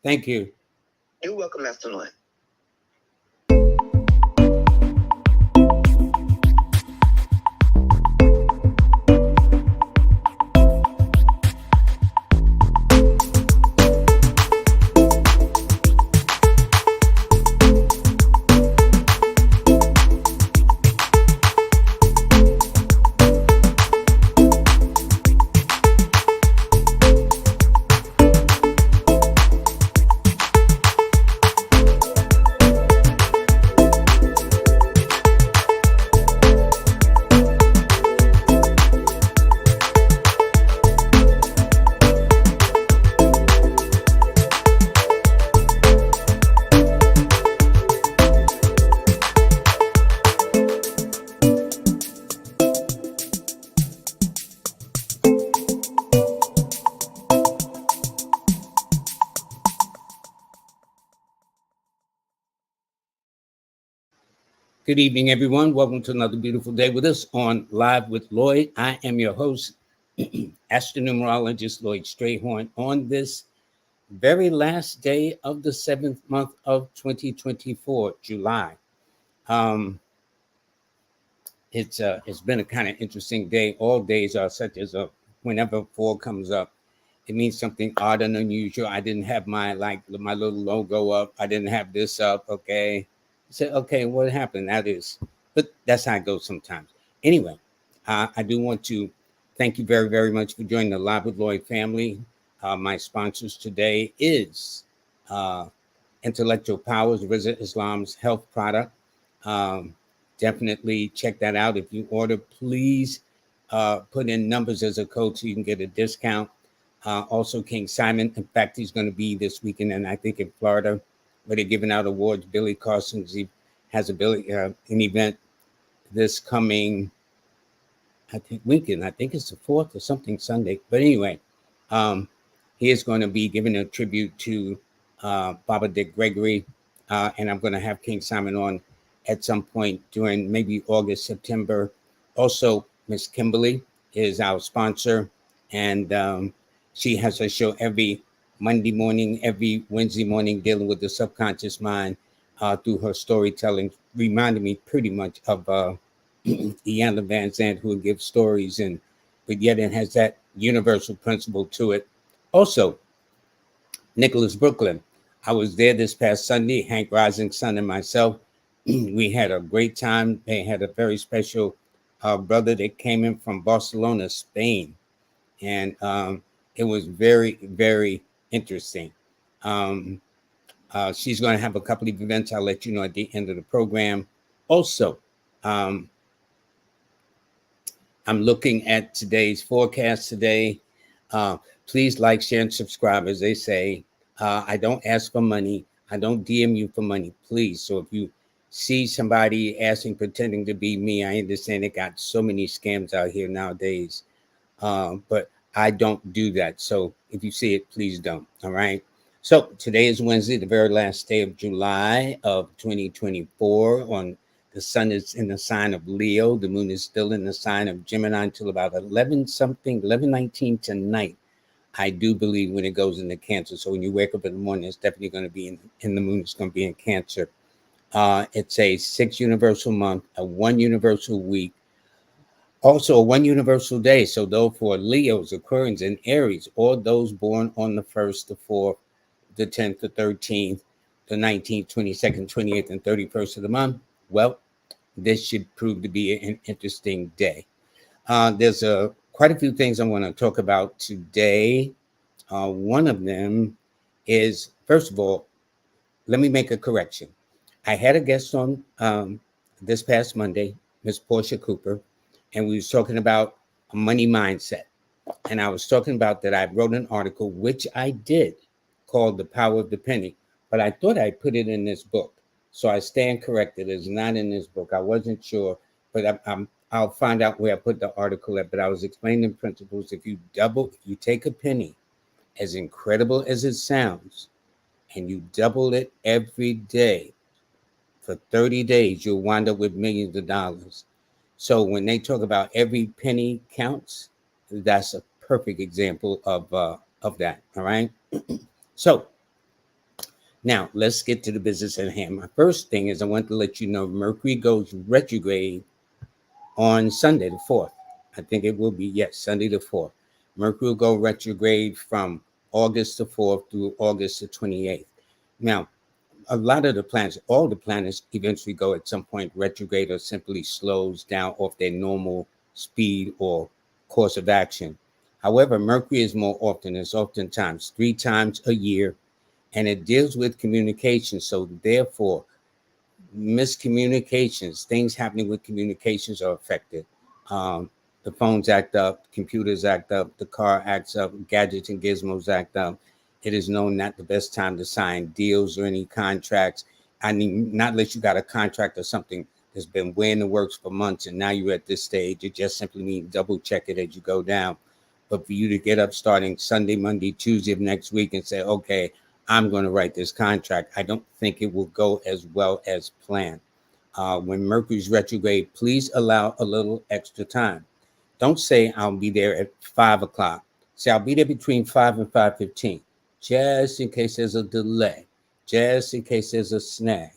Thank you. You're welcome, Master Lloyd. Good evening, everyone. Welcome to another beautiful day with us on Live with Lloyd. I am your host, astronumerologist Lloyd Strayhorn, on this very last day of the 7th month of 2024, July. It's been a kind of interesting day. All days are such as whenever fall comes up, it means something odd and unusual. I didn't have my little logo up. I didn't have this up. Okay. I said, okay, what happened? But that's how it goes sometimes. Anyway, I do want to thank you very, very much for joining the Live with Lloyd family. My sponsors today is Intellectual Powers, Rizza Islam's health product. Definitely check that out. If you order, please put in numbers as a code so you can get a discount. Also, King Simon. In fact, he's going to be this weekend, and I think in Florida, where they're giving out awards. Billy Carson, he has an event this coming, I think, weekend. I think it's the 4th or something Sunday. But anyway, he is going to be giving a tribute to Baba Dick Gregory, and I'm going to have King Simon on at some point during maybe August, September. Also, Miss Kimberly is our sponsor, and she has a show every Monday morning, every Wednesday morning, dealing with the subconscious mind through her storytelling, reminding me pretty much of Iyanla Van Zandt, who would give stories, but yet it has that universal principle to it. Also, Nicholas Brooklyn. I was there this past Sunday, Hank Rising Sun and myself. We had a great time. They had a very special brother that came in from Barcelona, Spain. And it was very, very interesting. She's going to have a couple of events. I'll let you know at the end of the program. Also, I'm looking at today's forecast today. Please like, share, and subscribe. As they say, I don't ask for money. I don't DM you for money, please. So if you see somebody asking, pretending to be me, I understand it got so many scams out here nowadays. But I don't do that. So if you see it, please don't. All right. So today is Wednesday, the very last day of July of 2024. The sun is in the sign of Leo. The moon is still in the sign of Gemini until about 11:19 tonight. I do believe when it goes into Cancer. So when you wake up in the morning, it's definitely going to be in the moon. It's going to be in Cancer. It's a 6 universal month, a 1 universal week. Also, a 1 universal day. So, though for Leos, Aquarians, and Aries, all those born on the 1st, the 4th, the 10th, the 13th, the 19th, 22nd, 28th, and 31st of the month, well, this should prove to be an interesting day. There's quite a few things I want to talk about today. One of them is, first of all, let me make a correction. I had a guest on this past Monday, Miss Portia Cooper, and we was talking about a money mindset. And I was talking about that I wrote an article, which I did, called The Power of the Penny. But I thought I put it in this book. So I stand corrected. It's not in this book. I wasn't sure, but I'll find out where I put the article at. But I was explaining principles. If you take a penny, as incredible as it sounds, and you double it every day for 30 days, you'll wind up with millions of dollars. So when they talk about every penny counts, that's a perfect example of that. All right. So Now, let's get to the business at hand. My first thing is I want to let you know Mercury goes retrograde on Sunday the 4th. I think it will be, yes, Sunday the 4th. Mercury will go retrograde from August the 4th through August the 28th. Now, a lot of the planets, all the planets eventually go at some point retrograde or simply slows down off their normal speed or course of action. However, Mercury is more often, it's oftentimes 3 times a year, and it deals with communication. So therefore, miscommunications, things happening with communications are affected. Um, the phones act up, computers act up, the car acts up, gadgets and gizmos act up. It is known not the best time to sign deals or any contracts. I mean, not unless you got a contract or something that's been way in the works for months and now you're at this stage. It just simply means double check it as you go down. But for you to get up starting Sunday, Monday, Tuesday of next week and say, okay, I'm going to write this contract, I don't think it will go as well as planned. When Mercury's retrograde, please allow a little extra time. Don't say I'll be there at 5 o'clock. Say I'll be there between 5 and 5:15, just in case there's a delay, just in case there's a snag.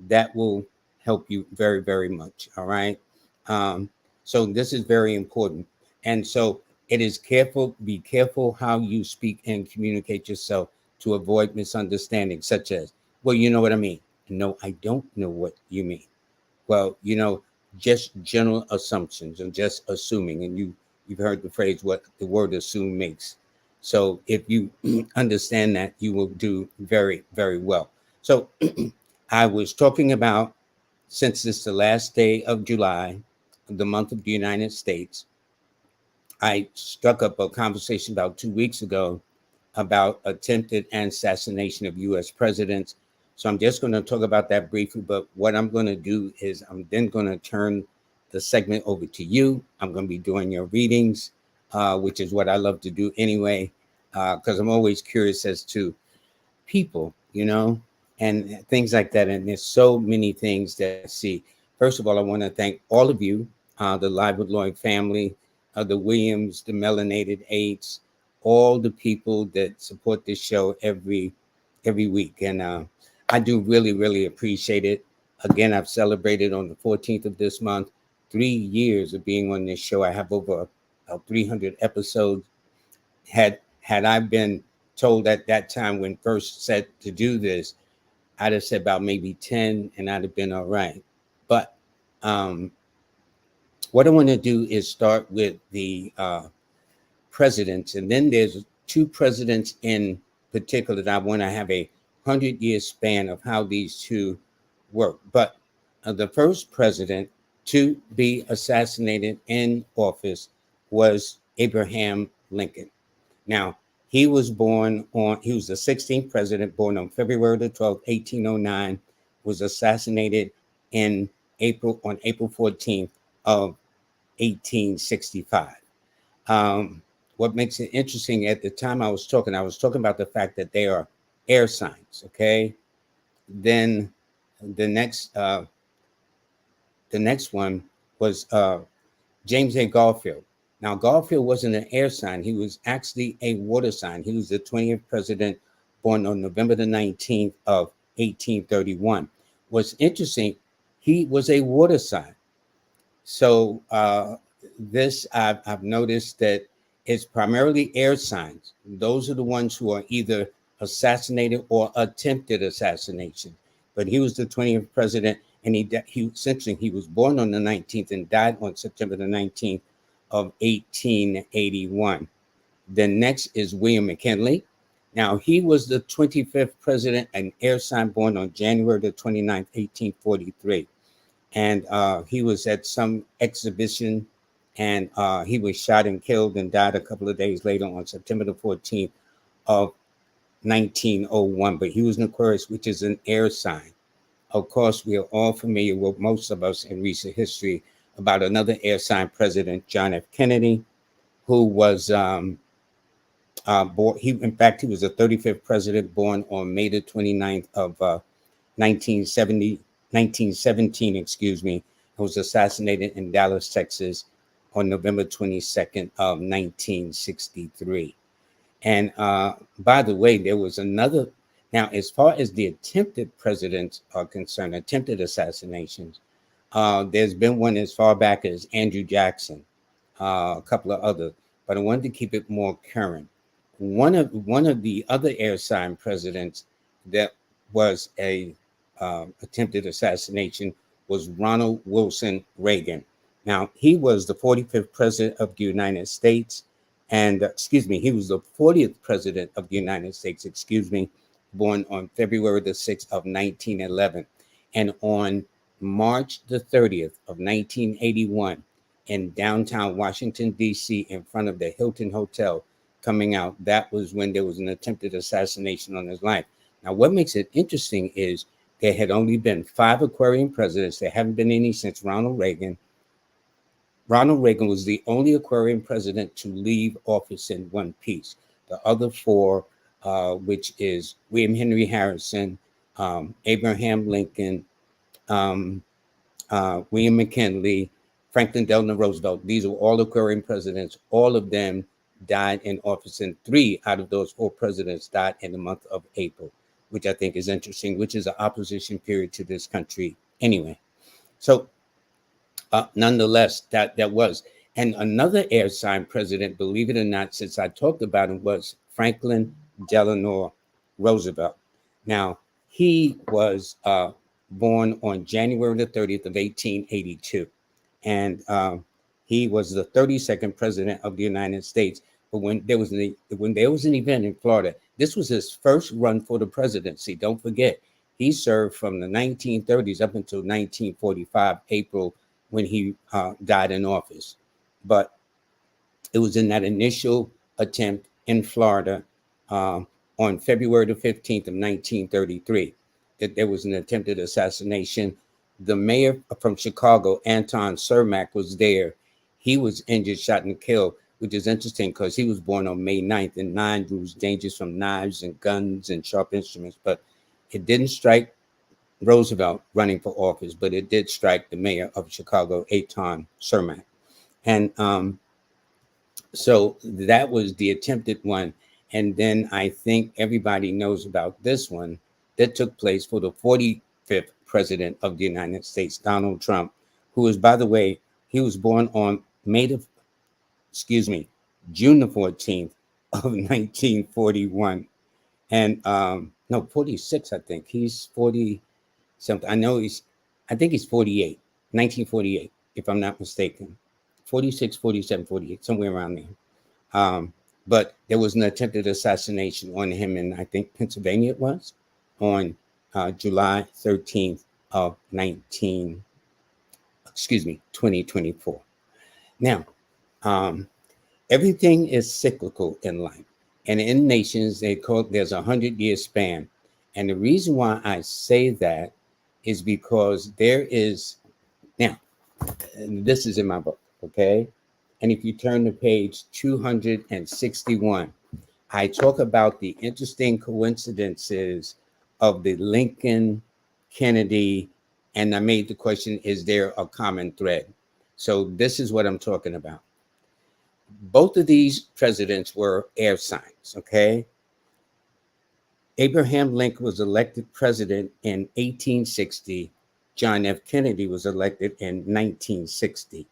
That will help you very, very much. All right. Um, so this is very important, and so it is careful. Be careful how you speak and communicate yourself to avoid misunderstanding, such as, "Well, you know what I mean." No, I don't know what you mean. Well, just general assumptions and just assuming. And you've heard the phrase what the word assume makes. So if you understand that, you will do very, very well. So I was talking about, since it's the last day of July, the month of the United States, I struck up a conversation about 2 weeks ago about attempted assassination of U.S. presidents. So I'm just going to talk about that briefly. But what I'm going to do is I'm then going to turn the segment over to you. I'm going to be doing your readings, which is what I love to do anyway, because I'm always curious as to people, and things like that. And there's so many things that I see. First of all, I want to thank all of you, the Live with Lloyd family, the Williams, the Melanated Aids, all the people that support this show every week. And I do really, really appreciate it. Again, I've celebrated on the 14th of this month 3 years of being on this show. I have over 300 episodes. Had I been told at that time when first set to do this, I'd have said about maybe 10 and I'd have been all right. But um, what I want to do is start with the presidents. And then there's two presidents in particular that I want to have a 100-year span of how these two work. But the first president to be assassinated in office was Abraham Lincoln. Now, he was the 16th president, born on February the 12th, 1809, was assassinated on April 14th of 1865. What makes it interesting, at the time I was talking about the fact that they are air signs, okay? Then the next one was James A. Garfield. Now, Garfield wasn't an air sign. He was actually a water sign. He was the 20th president, born on November the 19th of 1831. What's interesting, he was a water sign. So this, I've noticed that it's primarily air signs. Those are the ones who are either assassinated or attempted assassination. But he was the 20th president, and he was born on the 19th and died on September the 19th of 1881. The next is William McKinley. Now, he was the 25th president, an air sign, born on January the 29th, 1843. And he was at some exhibition, and he was shot and killed and died a couple of days later on September the 14th of 1901. But he was an Aquarius, which is an air sign. Of course, we are all familiar with, most of us in recent history, about another air sign president, John F. Kennedy, who was born. He was the 35th president, born on May the 29th of 1917, excuse me, and was assassinated in Dallas, Texas on November 22nd of 1963. And by the way, there was another, Now, as far as the attempted presidents are concerned, attempted assassinations, there's been one as far back as Andrew Jackson, a couple of others, but I wanted to keep it more current. One of the other air sign presidents that was a attempted assassination was Ronald Wilson Reagan. Now, he was the 45th president of the United States, and excuse me, he was the 40th president of the United States, excuse me, born on February the 6th of 1911. And on March the 30th of 1981, in downtown Washington, D.C., in front of the Hilton Hotel, coming out, that was when there was an attempted assassination on his life. Now, what makes it interesting is there had only been 5 Aquarian presidents. There haven't been any since Ronald Reagan. Ronald Reagan was the only Aquarian president to leave office in one piece. The other 4, which is William Henry Harrison, Abraham Lincoln, William McKinley, Franklin Delano Roosevelt. These are all Aquarian presidents. All of them died in office, and 3 out of those 4 presidents died in the month of April, which I think is interesting, which is an opposition period to this country anyway. So nonetheless, that was. And another air sign president, believe it or not, since I talked about him, was Franklin Delano Roosevelt. Now, he was born on January the 30th of 1882. And he was the 32nd president of the United States. But when there was an event in Florida, this was his first run for the presidency. Don't forget, he served from the 1930s up until 1945, April, when he died in office. But it was in that initial attempt in Florida on February the 15th of 1933 that there was an attempted assassination. The mayor from Chicago, Anton Cermak, was there. He was injured, shot, and killed, which is interesting because he was born on May 9th, and 9 was dangerous from knives and guns and sharp instruments. But it didn't strike Roosevelt running for office, but it did strike the mayor of Chicago, Anton Cermak. And so that was the attempted one. And then I think everybody knows about this one that took place for the 45th president of the United States, Donald Trump, who is, by the way, he was born on June the 14th of 1941. And no, 46, I think. He's 40 something. I think he's 48, 1948, if I'm not mistaken. 46, 47, 48, somewhere around there. But there was an attempted assassination on him in, I think, Pennsylvania it was, on July 13th of 2024. Now, everything is cyclical in life. And in nations, there's a 100-year span. And the reason why I say that is because there is, now, this is in my book, okay? And if you turn to page 261, I talk about the interesting coincidences of the Lincoln, Kennedy, and I made the question, is there a common thread? So this is what I'm talking about. Both of these presidents were air signs, okay? Abraham Lincoln was elected president in 1860. John F. Kennedy was elected in 1960.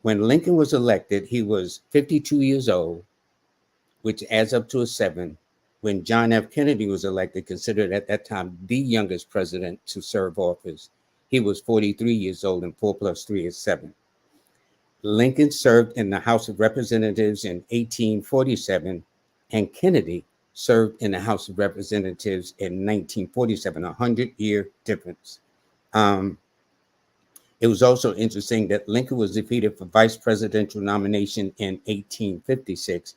When Lincoln was elected, he was 52 years old, which adds up to a 7. When John F. Kennedy was elected, considered at that time the youngest president to serve office, he was 43 years old, and 4 plus 3 is 7. Lincoln served in the House of Representatives in 1847, and Kennedy served in the House of Representatives in 1947, a 100-year difference. It was also interesting that Lincoln was defeated for vice presidential nomination in 1856.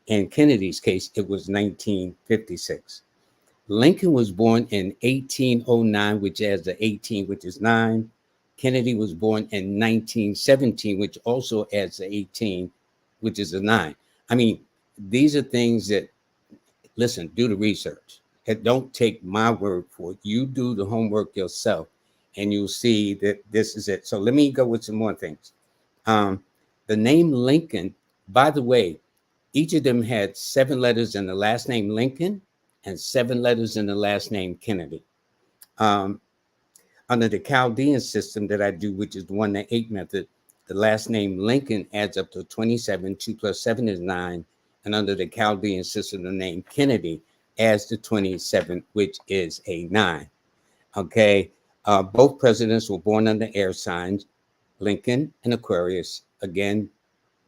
In Kennedy's case, it was 1956. Lincoln was born in 1809, which adds the 18, which is 9. Kennedy was born in 1917, which also adds the 18, which is a 9. I mean, these are things that, listen, do the research. And don't take my word for it. You do the homework yourself, and you'll see that this is it. So let me go with some more things. The name Lincoln, by the way, each of them had 7 letters in the last name Lincoln. and 7 letters in the last name Kennedy. Um, Under the Chaldean system that I do, which is the 1 to 8 method, the last name Lincoln adds up to 27. 2 plus 7 is 9. And under the Chaldean system, the name Kennedy adds to 27, which is a 9. Okay. Both presidents were born under air signs, Lincoln and Aquarius. Again,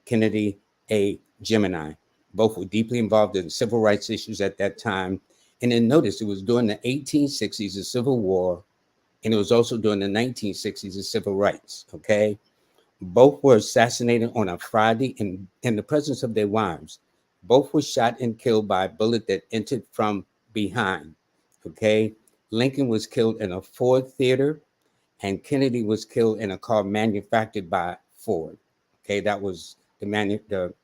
Kennedy, a Gemini. Both were deeply involved in civil rights issues at that time. And then notice it was during the 1860s, the Civil War, and it was also during the 1960s, the civil rights. Okay. Both were assassinated on a Friday in the presence of their wives. Both were shot and killed by a bullet that entered from behind. Okay. Lincoln was killed in a Ford theater, and Kennedy was killed in a car manufactured by Ford. Okay. That was the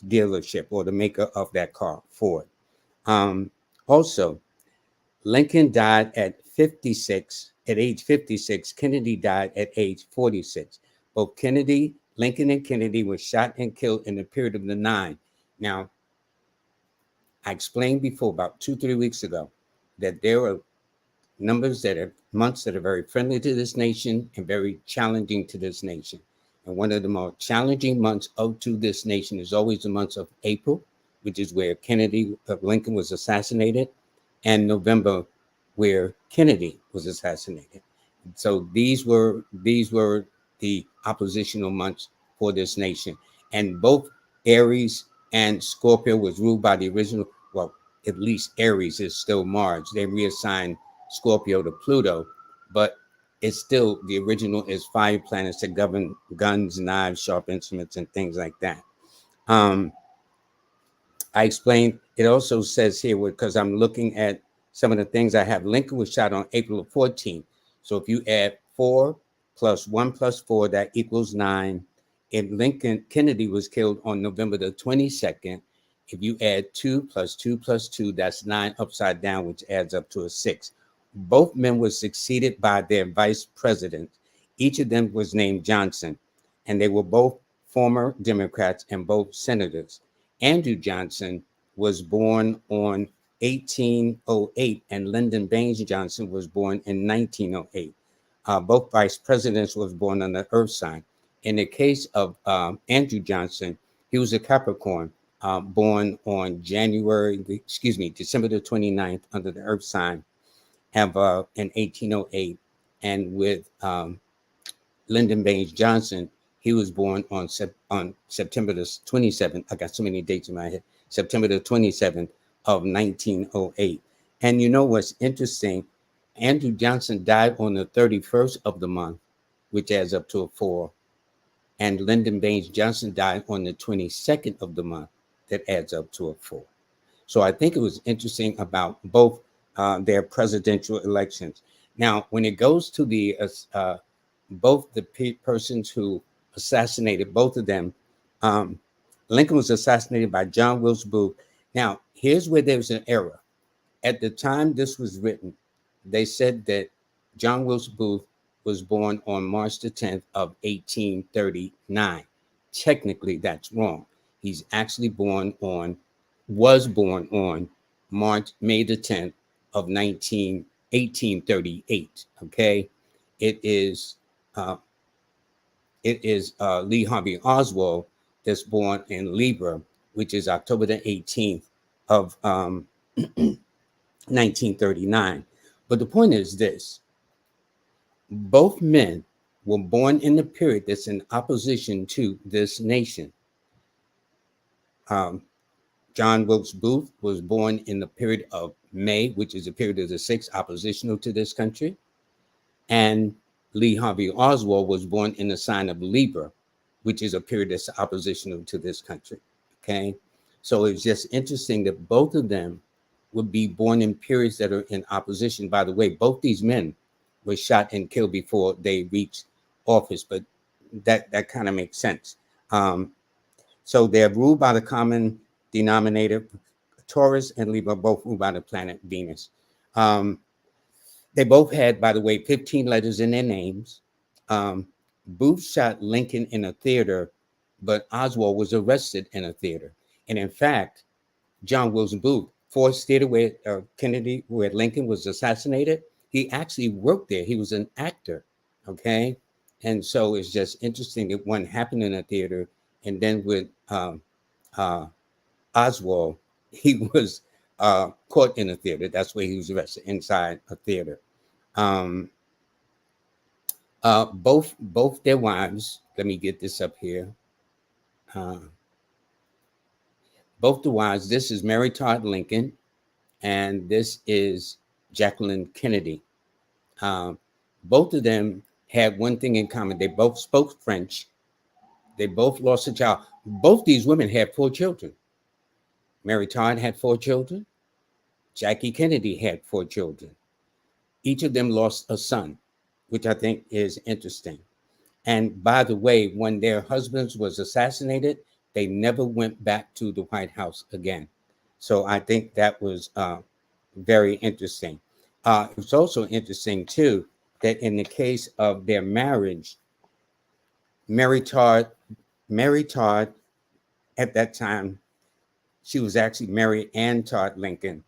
dealership or the maker of that car, Ford. Also, Lincoln died at 56, at age 56. Kennedy died at age 46. Both Lincoln and Kennedy were shot and killed in the period of the 9. Now, I explained before, about 2-3 weeks ago, that there are months that are very friendly to this nation and very challenging to this nation. And one of the more challenging months to this nation is always the month of April, which is where Lincoln was assassinated, and November, where Kennedy was assassinated. So these were the oppositional months for this nation. And both Aries and Scorpio was ruled by the original, well, at least Aries is still Mars. They reassigned Scorpio to Pluto, but it's still, the original is 5 planets that govern guns, knives, sharp instruments, and things like that. I explained, it also says here, because I'm looking at some of the things I have. Lincoln was shot on April 14th. So if you add 4 plus 1 plus 4, that equals 9. And Kennedy was killed on November the 22nd. If you add 2 plus 2 plus 2, that's 9 upside down, which adds up to a 6. Both men were succeeded by their vice presidents. Each of them was named Johnson, and they were both former Democrats and both senators. Andrew Johnson was born on 1808, and Lyndon Baines Johnson was born in 1908. Both vice presidents was born on the Earth sign. In the case of Andrew Johnson, he was a Capricorn, born on December the 29th under the Earth sign, in 1808. And with Lyndon Baines Johnson, he was born on September the 27th. I got so many dates in my head. September the 27th of 1908. And you know what's interesting? Andrew Johnson died on the 31st of the month, which adds up to a 4. And Lyndon Baines Johnson died on the 22nd of the month. That adds up to a 4. So I think it was interesting about both their presidential elections. Now, when it goes to the both the persons who assassinated both of them, Lincoln was assassinated by John Wilkes Booth. Now, here's where there's an error. At the time this was written, they said that John Wilkes Booth was born on March the 10th of 1839. Technically, that's wrong. He's actually was born on May the 10th of 1838. Okay. It is Lee Harvey Oswald that's born in Libra, which is October the 18th of 1939. But the point is this: both men were born in the period that's in opposition to this nation. John Wilkes Booth was born in the period of May, which is the period of the 6th, oppositional to this country. And Lee Harvey Oswald was born in the sign of Libra, which is a period that's oppositional to this country. Okay. So it's just interesting that both of them would be born in periods that are in opposition. By the way, both these men were shot and killed before they reached office, but that kind of makes sense. So they're ruled by the common denominator. Taurus and Libra both ruled by the planet Venus. They both had, by the way, 15 letters in their names. Booth shot Lincoln in a theater, but Oswald was arrested in a theater. And in fact, John Wilkes Booth Ford's Theater where where Lincoln was assassinated. He actually worked there. He was an actor. Okay. And so it's just interesting that one happened in a theater. And then with uh, Oswald, he was caught in a theater. That's where he was arrested, inside a theater. Um, both their wives. Let me get this up here. Uh, both the wives. This is Mary Todd Lincoln, and this is Jacqueline Kennedy. Um, both of them had one thing in common. They both spoke French. They both lost a child. Both these women had 4 children. Mary Todd had 4 children. Jackie Kennedy had 4 children. Each of them lost a son, which I think is interesting. And by the way, when their husbands was assassinated, they never went back to the White House again. So I think that was very interesting. It's also interesting too that in the case of their marriage, Mary Todd, Mary Todd, at that time, she was actually Mary Ann Todd Lincoln.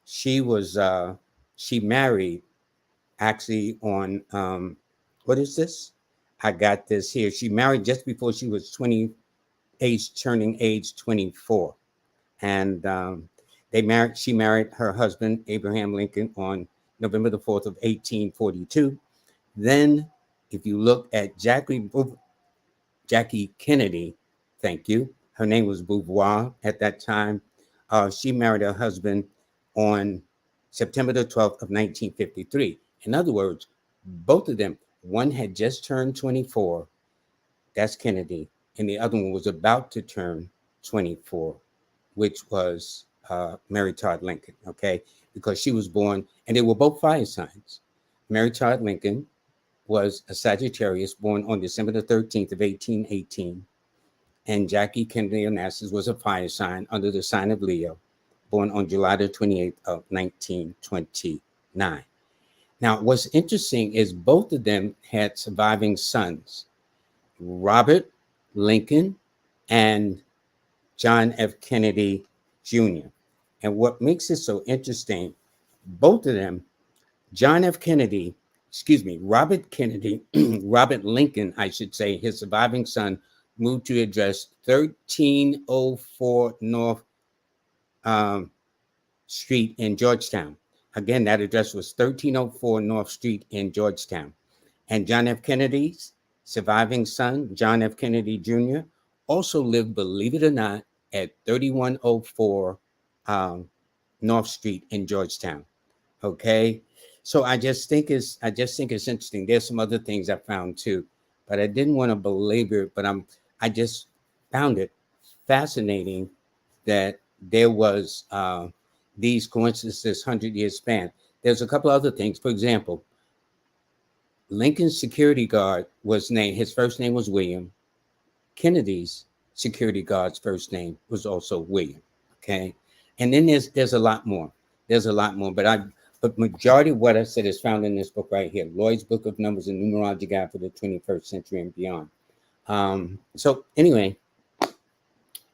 She was she married actually on what is this? I got this here. She married just before she was turning age 24. And she married her husband, Abraham Lincoln, on November the 4th of 1842. Then, if you look at Jackie Kennedy, thank you. Her name was Beauvoir at that time. She married her husband on September the 12th of 1953. In other words, both of them, one had just turned 24, that's Kennedy, and the other one was about to turn 24, which was Mary Todd Lincoln, okay? Because she was born, and they were both fire signs. Mary Todd Lincoln was a Sagittarius born on December the 13th of 1818. And Jackie Kennedy Onassis was a fire sign under the sign of Leo, born on July the 28th of 1929. Now, what's interesting is both of them had surviving sons, Robert Lincoln and John F. Kennedy Jr. And what makes it so interesting, both of them, Robert Kennedy, Robert Lincoln, I should say, his surviving son, moved to address 1304 North Street in Georgetown. Again, that address was 1304 North Street in Georgetown. And John F. Kennedy's surviving son, John F. Kennedy Jr., also lived, believe it or not, at 3104 North Street in Georgetown. Okay. So I just think it's interesting. There's some other things I found too, but I didn't want to belabor it, but I just found it fascinating that there was these coincidences 100-year span. There's a couple other things. For example, Lincoln's security guard his first name was William. Kennedy's security guard's first name was also William. Okay. And then there's a lot more. But majority of what I said is found in this book right here, Lloyd's Book of Numbers and Numerology Guide for the 21st Century and Beyond. So anyway,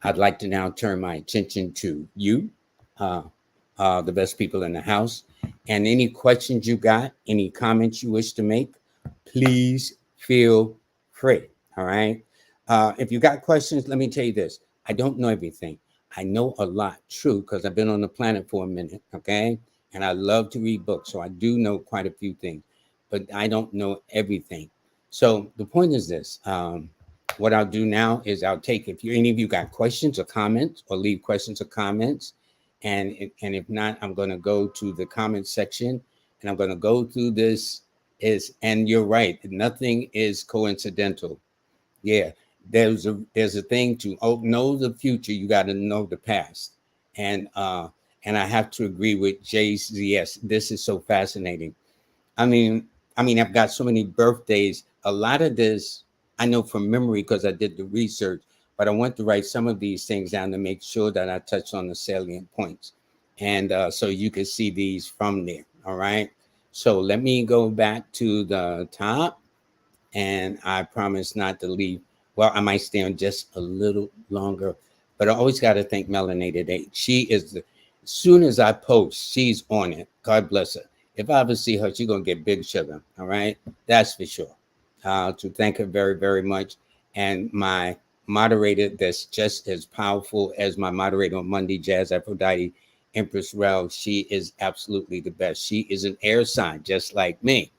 I'd like to now turn my attention to you, the best people in the house. And any questions you got, any comments you wish to make, please feel free. All right. If you got questions, let me tell you this. I don't know everything. I know a lot, true, because I've been on the planet for a minute. Okay. And I love to read books. So I do know quite a few things, but I don't know everything. So the point is this. What I'll do now is I'll take, if any of you got questions or comments, or leave questions or comments. And if not, I'm going to go to the comment section and I'm going to go through this. And you're right. Nothing is coincidental. Yeah. There's a thing to know the future. You got to know the past. And I have to agree with JZS. This is so fascinating. I mean, I've got so many birthdays. A lot of this I know from memory because I did the research, but I want to write some of these things down to make sure that I touch on the salient points. And so you can see these from there. All right. So let me go back to the top, and I promise not to leave. Well, I might stay on just a little longer, but I always got to thank Melanated 8. She is As soon as I post, she's on it. God bless her. If I ever see her, she's gonna get big sugar. All right, that's for sure. To thank her very, very much, and my moderator that's just as powerful as my moderator on Monday, Jazz Aphrodite, Empress Rel. She is absolutely the best. She is an air sign, just like me.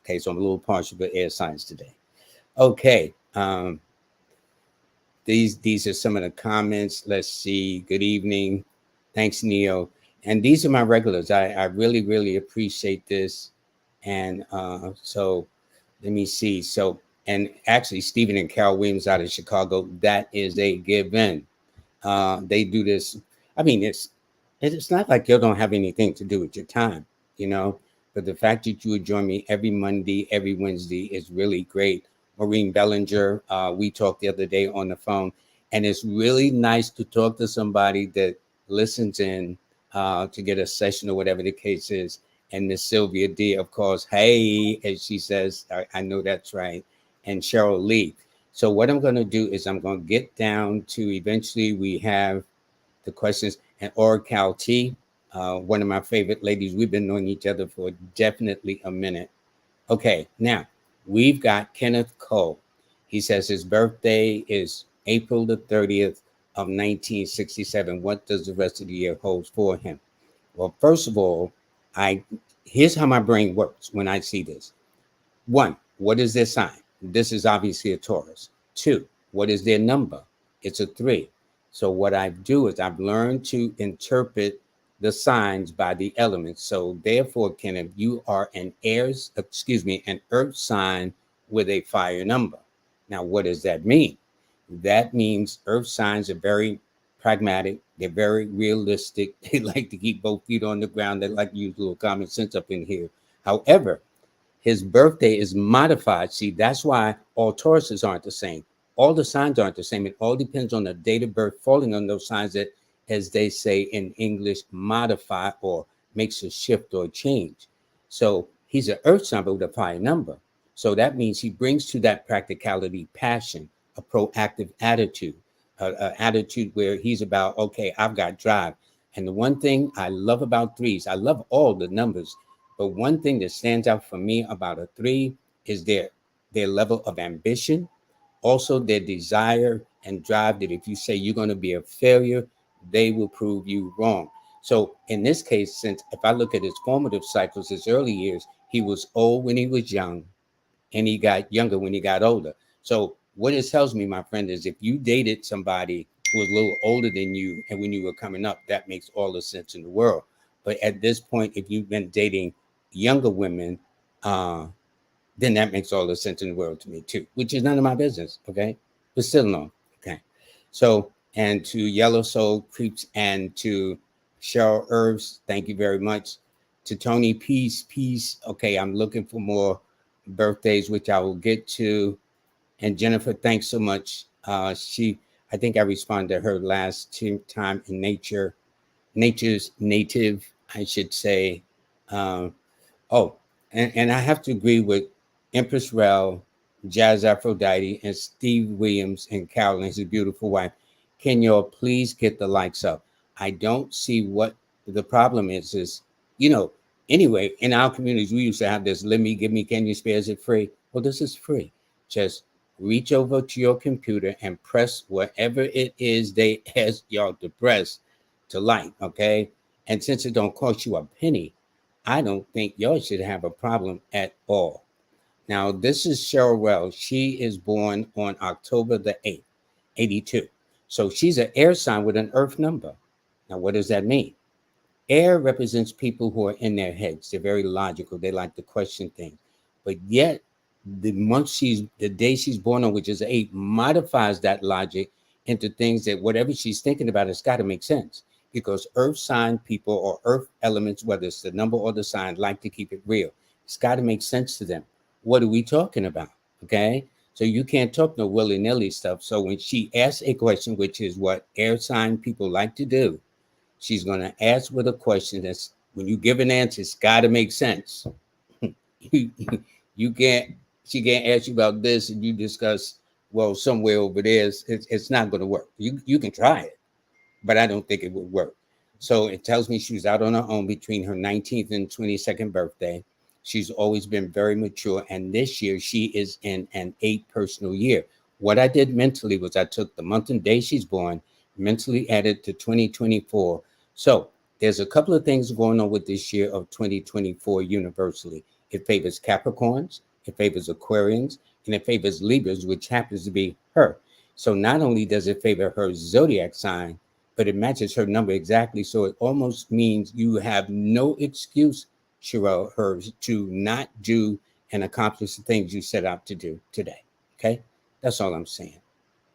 Okay, so I'm a little partial to air signs today. Okay, these are some of the comments. Let's see. Good evening. Thanks, Neo. And these are my regulars. I really, really appreciate this. And so let me see. So, and actually, Stephen and Carol Williams out of Chicago, that is a given. They do this. I mean, it's not like you don't have anything to do with your time, you know. But the fact that you would join me every Monday, every Wednesday is really great. Maureen Bellinger, we talked the other day on the phone, and it's really nice to talk to somebody that listens in to get a session or whatever the case is. And Miss Sylvia D, of course, hey, as she says, I know that's right. And Cheryl Lee. So what I'm going to do is I'm going to get down to eventually we have the questions and Oracle T, one of my favorite ladies. We've been knowing each other for definitely a minute. Okay, now we've got Kenneth Cole. He says his birthday is April the 30th of 1967. What does the rest of the year hold for him? Well, first of all, I here's how my brain works when I see this. One, what is their sign? This is obviously a Taurus. Two, what is their number? It's a 3. So what I do is I've learned to interpret the signs by the elements. So therefore, Kenneth, you are an an earth sign with a fire number. Now, what does that mean? That means earth signs are very pragmatic. They're very realistic. They like to keep both feet on the ground. They like to use a little common sense up in here. However, his birthday is modified. See, that's why all Tauruses aren't the same. All the signs aren't the same. It all depends on the date of birth falling on those signs that, as they say in English, modify or makes a shift or a change. So he's an earth sign with a fire number. So that means he brings to that practicality passion, a proactive attitude, an attitude where he's about, okay, I've got drive. And the one thing I love about threes, I love all the numbers, but one thing that stands out for me about a 3 is their level of ambition, also their desire and drive that if you say you're going to be a failure, they will prove you wrong. So in this case, since if I look at his formative cycles, his early years, he was old when he was young and he got younger when he got older. So what it tells me, my friend, is if you dated somebody who was a little older than you and when you were coming up, that makes all the sense in the world. But at this point, if you've been dating younger women, uh, then that makes all the sense in the world to me too, which is none of my business. Okay. But still no. Okay. So, and to Yellow Soul Creeps and to Cheryl Herbs, thank you very much. To Tony, peace. Okay. I'm looking for more birthdays, which I will get to. And Jennifer, thanks so much. I think I responded to her last time in nature's native, I should say. Um, Oh, and I have to agree with Empress Rel, Jazz Aphrodite, and Steve Williams and Carolyn, his beautiful wife. Can y'all please get the likes up? I don't see what the problem is. Anyway, in our communities, we used to have this, give me, can you spare, is it free? Well, this is free. Just reach over to your computer and press whatever it is they ask y'all to press to like, okay? And since it don't cost you a penny, I don't think y'all should have a problem at all. Now, this is Cheryl Wells. She is born on October the 8th, 82. So she's an air sign with an earth number. Now, what does that mean? Air represents people who are in their heads. They're very logical. They like to question things. But yet, the day she's born on, which is 8, modifies that logic into things that whatever she's thinking about, it's got to make sense. Because earth sign people or earth elements, whether it's the number or the sign, like to keep it real. It's got to make sense to them. What are we talking about? Okay. So you can't talk no willy-nilly stuff. So when she asks a question, which is what air sign people like to do, she's going to ask with a question that's when you give an answer, it's got to make sense. you can't, she can't ask you about this and you discuss, well, somewhere over there, it's not going to work. You can try it, but I don't think it would work. So it tells me she was out on her own between her 19th and 22nd birthday. She's always been very mature. And this year she is in an 8 personal year. What I did mentally was I took the month and day she's born, mentally added to 2024. So there's a couple of things going on with this year of 2024 universally. It favors Capricorns, it favors Aquarians, and it favors Libras, which happens to be her. So not only does it favor her zodiac sign, but it matches her number exactly. So it almost means you have no excuse, Sherelle, hers, to not do and accomplish the things you set out to do today. Okay, that's all I'm saying.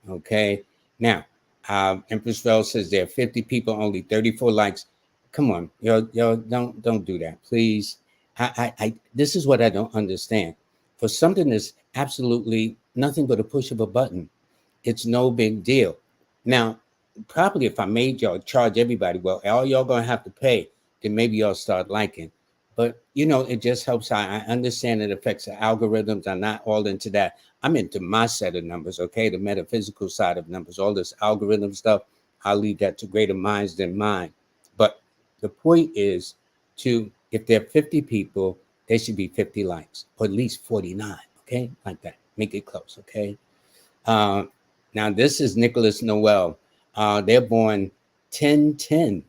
Okay, now Empress Rel says there are 50 people, only 34 likes. Come on, y'all don't do that, please. I this is what I don't understand. For something that's absolutely nothing but a push of a button, it's no big deal. Now, probably if I made y'all charge everybody, well, all y'all gonna have to pay, then maybe y'all start liking. But it just helps. I understand it affects the algorithms. I'm not all into that. I'm into my set of numbers, okay? The metaphysical side of numbers, all this algorithm stuff. I'll leave that to greater minds than mine. But the point is if there are 50 people, there should be 50 likes, or at least 49, okay? Like that. Make it close, okay? Uh, Now, this is Nicholas Noel. They're born 10/10.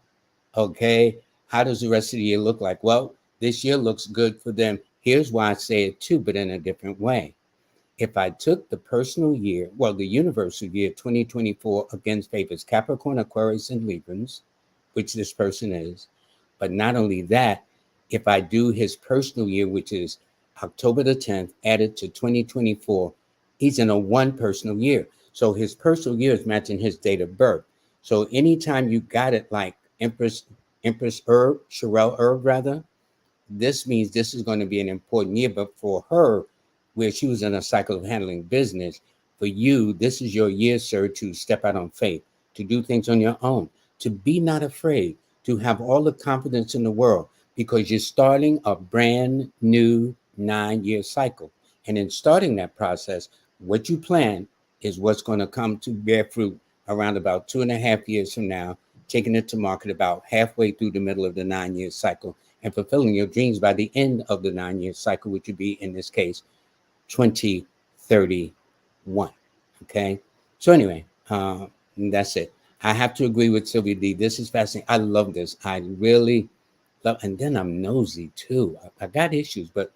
Okay. How does the rest of the year look like? Well, this year looks good for them. Here's why I say it too, but in a different way. If I took the personal year, well, the universal year 2024 against favors Capricorn, Aquarius, and Librans, which this person is, but not only that, if I do his personal year, which is October the 10th, added to 2024, he's in a 1 personal year. So his personal year is matching his date of birth. So anytime you got it like Empress Herb, Sherelle Herb rather, this means this is going to be an important year. But for her, where she was in a cycle of handling business, for you, this is your year, sir, to step out on faith, to do things on your own, to be not afraid, to have all the confidence in the world, because you're starting a brand new 9-year cycle. And in starting that process, what you plan is what's going to come to bear fruit around about 2.5 years from now, taking it to market about halfway through the middle of the 9-year cycle, and fulfilling your dreams by the end of the 9-year cycle, which would be, in this case, 2031. Okay. So anyway, that's it. I have to agree with Sylvia D. This is fascinating. I love this. I really love, and then I'm nosy too. I got issues, but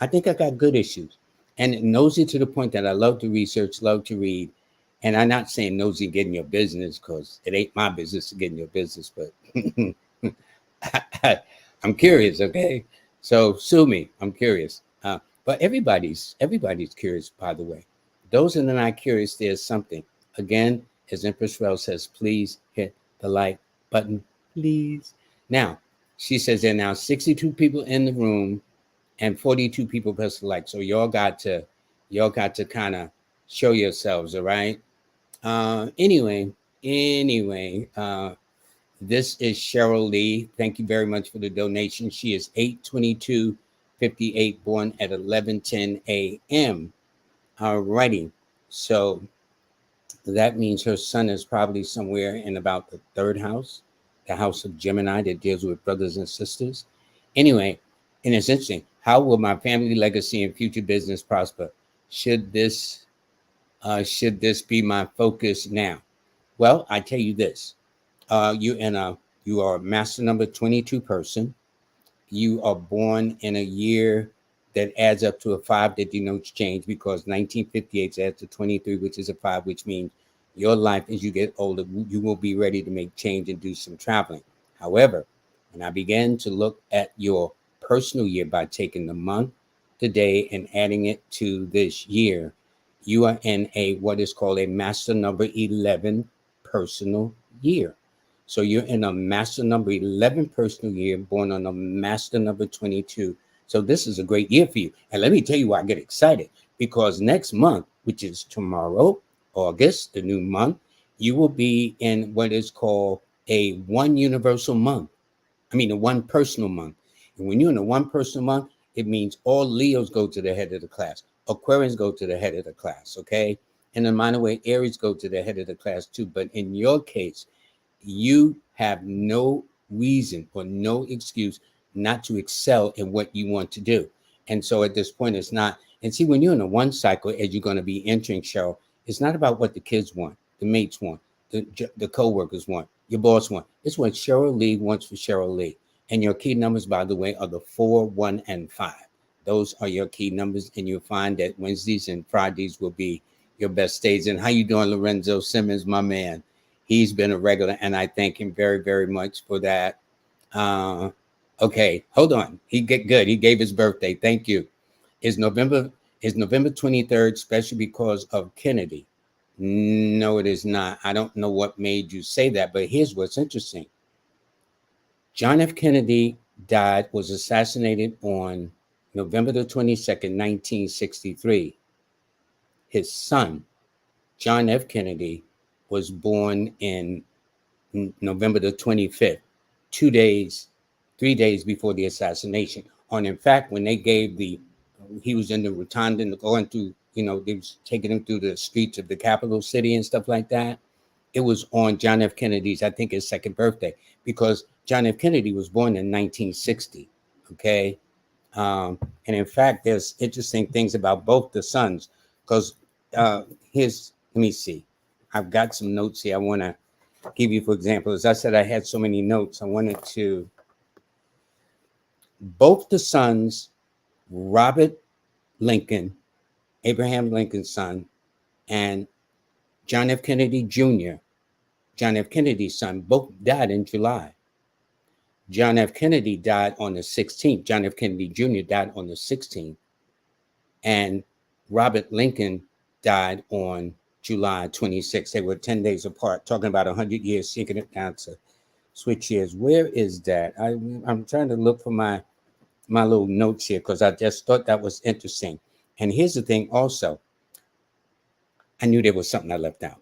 I think I got good issues. And nosy to the point that I love to research, love to read. And I'm not saying nosy getting your business, because it ain't my business to get in your business, but I'm curious, okay? So sue me. I'm curious. But everybody's curious, by the way. Those that are not curious, there's something. Again, as Empress Rel says, please hit the like button, please. Now, she says there are now 62 people in the room and 42 people press the like. So y'all got to kind of show yourselves, all right? Anyway, this is Cheryl Lee. Thank you very much for the donation. She is 8/22/58, born at 11:10 a.m. All righty. So that means her son is probably somewhere in about the 3rd house, the house of Gemini that deals with brothers and sisters. Anyway, and it's interesting. How will my family legacy and future business prosper? Should this be my focus now? Well, I tell you this. You are a master number 22 person. You are born in a year that adds up to a 5 that denotes change, because 1958 adds to 23, which is a 5, which means your life as you get older, you will be ready to make change and do some traveling. However, when I began to look at your personal year by taking the month, the day, and adding it to this year, you are in a what is called a master number 11 personal year. So you're in a master number 11 personal year, born on a master number 22. So this is a great year for you. And let me tell you why I get excited. Because next month, which is tomorrow, August, the new month, you will be in what is called a 1 universal month. I mean, a 1 personal month. And when you're in a 1 personal month, it means all Leos go to the head of the class. Aquarians go to the head of the class, okay? And in a minor way, Aries go to the head of the class too. But in your case, you have no reason or no excuse not to excel in what you want to do. And so at this point, it's not. And see, when you're in a one cycle, as you're going to be entering, Cheryl, it's not about what the kids want, the mates want, the co-workers want, your boss want. It's what Cheryl Lee wants for Cheryl Lee. And your key numbers, by the way, are the 4, 1, and 5. Those are your key numbers, and you'll find that Wednesdays and Fridays will be your best days. And how you doing, Lorenzo Simmons, my man? He's been a regular, and I thank him very, very much for that. Okay, hold on. He get good. He gave his birthday. Thank you. Is November 23rd special because of Kennedy? No, it is not. I don't know what made you say that, but here's what's interesting. John F. Kennedy was assassinated on November the 22nd, 1963. His son, John F. Kennedy, was born in November the 25th, 3 days before the assassination. And in fact, when they gave he was in the rotunda going through, they was taking him through the streets of the capital city and stuff like that. It was on John F. Kennedy's, I think, his second birthday, because John F. Kennedy was born in 1960. Okay. And in fact, there's interesting things about both the sons, because let me see. I've got some notes here I want to give you, for example. As I said, I had so many notes. I wanted to, both the sons, Robert Lincoln, Abraham Lincoln's son, and John F. Kennedy Jr., John F. Kennedy's son, both died in July. John F. Kennedy died on the 16th. John F. Kennedy Jr. died on the 16th. And Robert Lincoln died on July 26th. They were 10 days apart, talking about 100 years, shaking it down to switch years. Where is that? I'm trying to look for my little notes here, because I just thought that was interesting. And here's the thing also. I knew there was something I left out.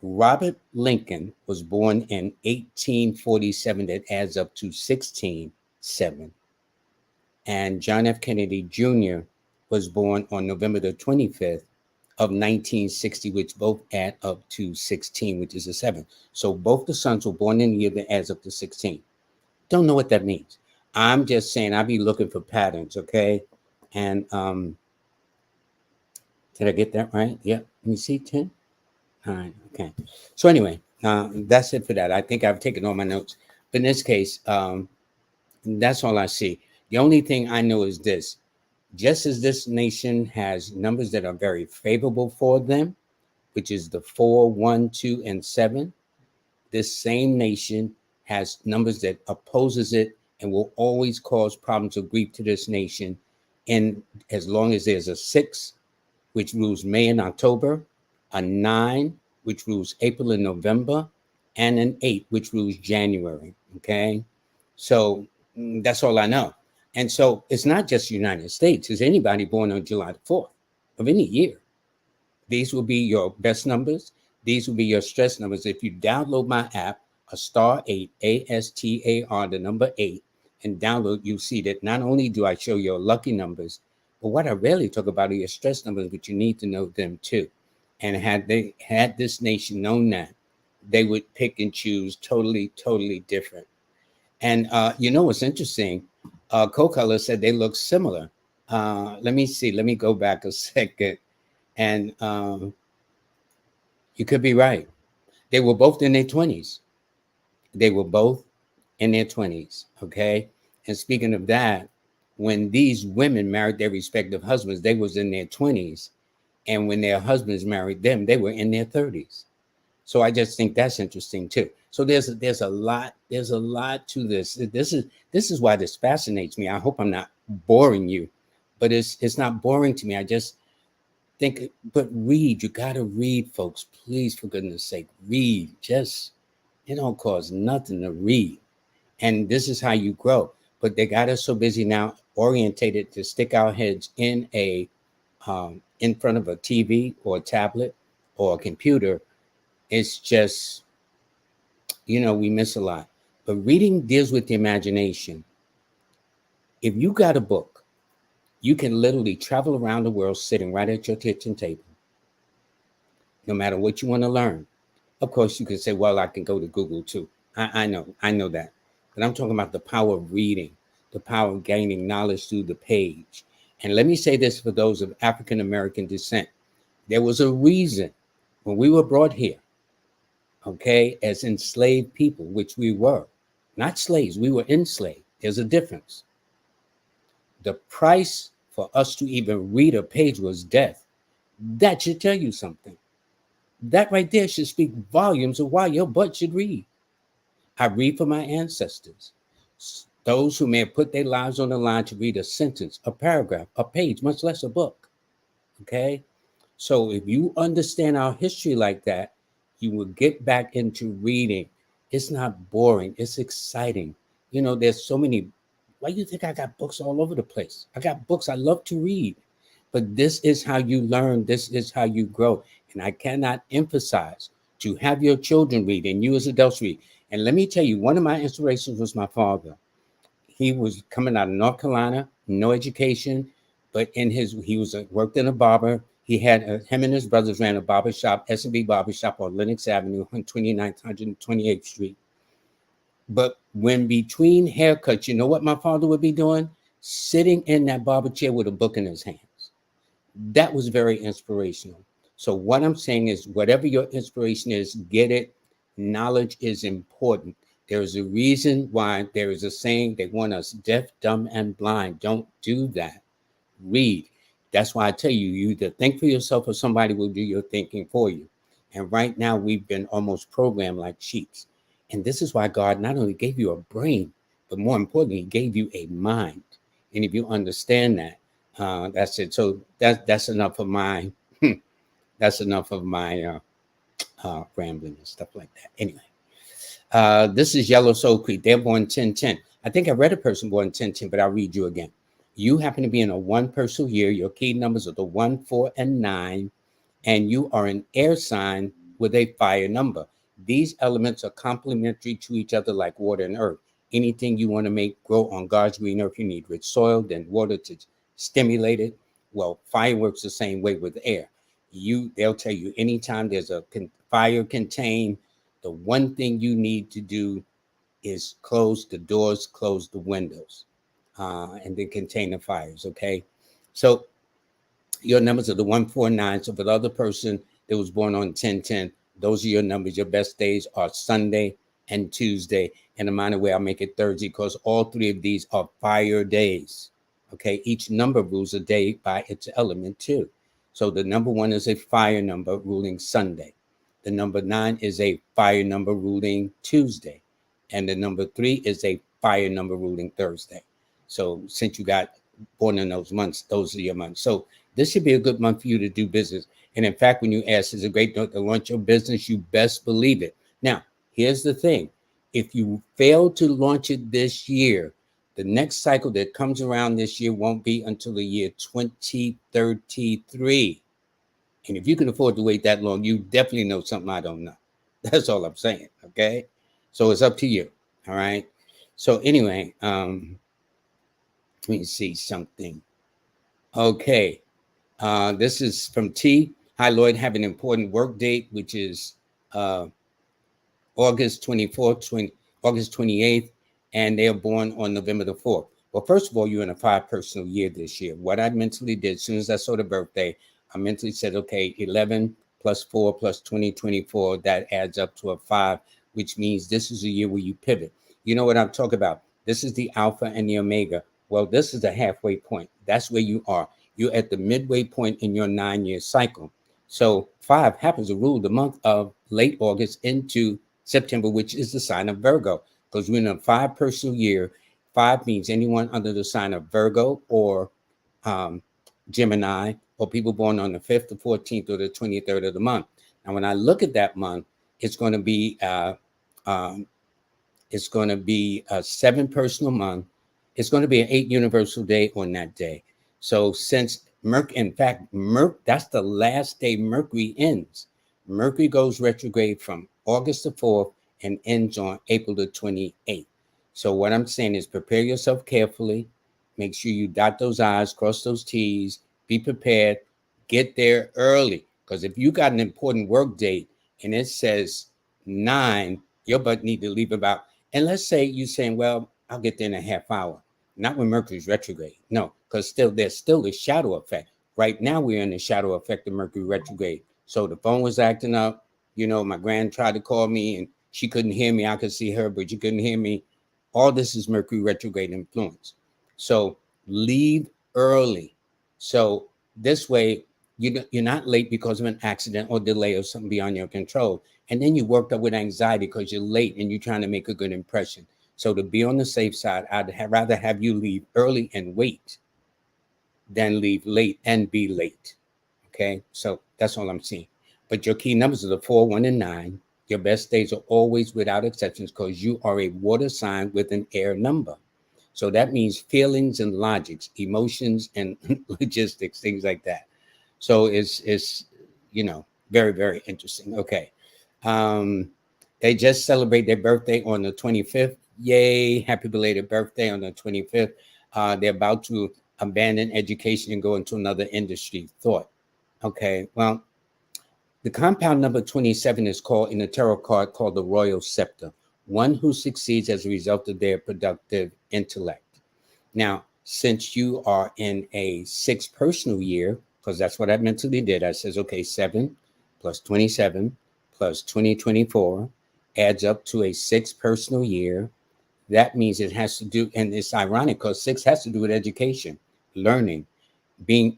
Robert Lincoln was born in 1847. That adds up to 16-7. And John F. Kennedy Jr. was born on November the 25th of 1960, which both add up to 16, which is a 7. So both the sons were born in the year that adds up to 16. Don't know what that means. I'm just saying I'll be looking for patterns, okay? And did I get that right? Yep. Let me see, 10. All right, okay. So anyway, that's it for that. I think I've taken all my notes. But in this case, that's all I see. The only thing I know is this. Just as this nation has numbers that are very favorable for them, which is the 4, 1, 2, and 7, this same nation has numbers that opposes it and will always cause problems or grief to this nation. And as long as there's a 6, which rules May and October, a 9, which rules April and November, and an 8, which rules January. Okay. So that's all I know. And so it's not just the United States. It's anybody born on July the 4th of any year. These will be your best numbers. These will be your stress numbers. If you download my app, *8, ASTAR, the number 8, and download, you'll see that not only do I show your lucky numbers, but what I rarely talk about are your stress numbers, but you need to know them too. And had this nation known that, they would pick and choose totally different. And what's interesting? Co-Color said they look similar. Let me see. Let me go back a second. And you could be right. They were both in their 20s. They were both in their 20s. Okay. And speaking of that, when these women married their respective husbands, they was in their 20s. And when their husbands married them, they were in their 30s. So I just think that's interesting too. So there's a lot to this. This is why this fascinates me. I hope I'm not boring you, but it's not boring to me. I just think, but read. You gotta read, folks. Please, for goodness sake, read. Just, it don't cost nothing to read. And this is how you grow. But they got us so busy now, orientated to stick our heads in in front of a TV or a tablet or a computer. It's just, we miss a lot. But reading deals with the imagination. If you got a book, you can literally travel around the world sitting right at your kitchen table, no matter what you want to learn. Of course, you can say, well, I can go to Google too. I know that. but I'm talking about the power of reading, the power of gaining knowledge through the page. And let me say this for those of African American descent. There was a reason when we were brought here, okay, as enslaved people, which we were, not slaves, we were enslaved. There's a difference. The price for us to even read a page was death. That should tell you something. That right there should speak volumes of why your butt should read. I read for my ancestors, those who may have put their lives on the line to read a sentence, a paragraph, a page, much less a book. Okay? So if you understand our history like that, you will get back into reading. It's not boring, it's exciting. You know, there's so many. Why do you think I got books all over the place? I got books I love to read. But this is how you learn, this is how you grow. And I cannot emphasize to have your children read and you as adults read. And let me tell you, one of my inspirations was my father. He was coming out of North Carolina, no education, but he was worked in a barber. He had him and his brothers ran a barber shop, S&B barber shop on Lenox Avenue on 29th, 128th Street. But when between haircuts, you know what my father would be doing? Sitting in that barber chair with a book in his hands. That was very inspirational. So what I'm saying is, whatever your inspiration is, get it. Knowledge is important. There is a reason why there is a saying, they want us deaf, dumb, and blind. Don't do that. Read. That's why I tell you, you either think for yourself or somebody will do your thinking for you. And right now we've been almost programmed like sheep. And this is why God not only gave you a brain, but more importantly, he gave you a mind. And if you understand that, that's it. So that's enough of my that's enough of my rambling and stuff like that. Anyway, this is Yellow Soul Creek. They're born 1010. I think I read a person born 1010, but I'll read you again. You happen to be in a one personal year. Your key numbers are the 1, 4, and 9, and you are an air sign with a fire number. These elements are complementary to each other like water and earth. Anything you want to make grow on God's green earth, you need rich soil, then water to stimulate it. Well, fire works the same way with air. They'll tell you anytime there's a fire contained, the one thing you need to do is close the doors, close the windows, and then contain the fires. Okay, so your numbers are the 149. So for the other person that was born on 1010, those are your numbers. Your best days are Sunday and Tuesday. And a minor way, I'll make it Thursday because all three of these are fire days. Okay, each number rules a day by its element too. So the number 1 is a fire number ruling Sunday. The number 9 is a fire number ruling Tuesday. And the number 3 is a fire number ruling Thursday. So since you got born in those months, those are your months. So this should be a good month for you to do business. And in fact, when you ask, is a great note to launch your business, you best believe it. Now, here's the thing. If you fail to launch it this year, the next cycle that comes around this year won't be until the year 2033. And if you can afford to wait that long, you definitely know something I don't know. That's all I'm saying. Okay. So it's up to you. All right. So anyway, let me see something. Okay. This is from T. Hi, Lloyd. Have an important work date, which is August 24th, August 28th, and they are born on November the 4th. Well, first of all, you're in a 5 personal year this year. What I mentally did, as soon as I saw the birthday, I mentally said, okay, 11 plus 4 plus 20, 24, that adds up to a 5, which means this is a year where you pivot. You know what I'm talking about? This is the alpha and the omega. Well, this is a halfway point. That's where you are. You're at the midway point in your 9-year cycle. So 5 happens to rule the month of late August into September, which is the sign of Virgo, because we're in a 5 personal year. 5 means anyone under the sign of Virgo or Gemini, or people born on the 5th, the 14th, or the 23rd of the month. Now, when I look at that month, it's going to be a 7 personal month. It's going to be an 8 universal day on that day. So since that's the last day Mercury ends. Mercury goes retrograde from August the 4th and ends on April the 28th. So what I'm saying is prepare yourself carefully. Make sure you dot those I's, cross those T's, be prepared, get there early. Because if you got an important work date and it says 9, your butt need to leave about And let's say you're saying, well, I'll get there in a half hour. Not when Mercury's retrograde. No, because there's still the shadow effect. Right now we're in the shadow effect of Mercury retrograde. So the phone was acting up. My grand tried to call me and she couldn't hear me. I could see her, but she couldn't hear me. All this is Mercury retrograde influence. So leave early. So this way, you're not late because of an accident or delay or something beyond your control. And then you worked up with anxiety because you're late and you're trying to make a good impression. So to be on the safe side, rather have you leave early and wait than leave late and be late. Okay, so that's all I'm seeing. But your key numbers are the 4, 1, and 9. Your best days are always without exceptions because you are a water sign with an air number. So that means feelings and logics, emotions and logistics, things like that. So it's very, very interesting. Okay. Um, they just celebrate their birthday on the 25th. Yay, happy belated birthday on the 25th. They're about to abandon education and go into another industry. Thought. Okay, well, the compound number 27 is called in the tarot card called the Royal Scepter, one who succeeds as a result of their productive intellect. Now, since you are in a 6 personal year, because that's what I mentally did, I says, okay, 7 plus 27 plus 2024 adds up to a 6 personal year. That means it has to do, and it's ironic because 6 has to do with education, learning,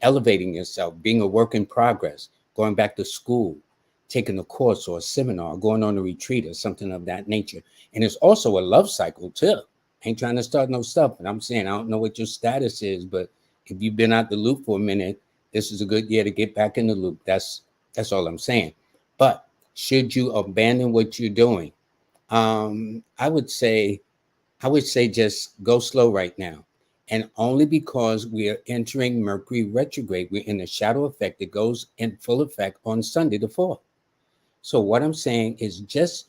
elevating yourself, being a work in progress, going back to school, taking a course or a seminar, going on a retreat or something of that nature. And it's also a love cycle too. Ain't trying to start no stuff, but I'm saying I don't know what your status is, but if you've been out the loop for a minute, this is a good year to get back in the loop. That's all I'm saying. But should you abandon what you're doing? I would say just go slow right now. And only because we are entering Mercury retrograde, we're in the shadow effect that goes in full effect on Sunday the 4th. So what I'm saying is just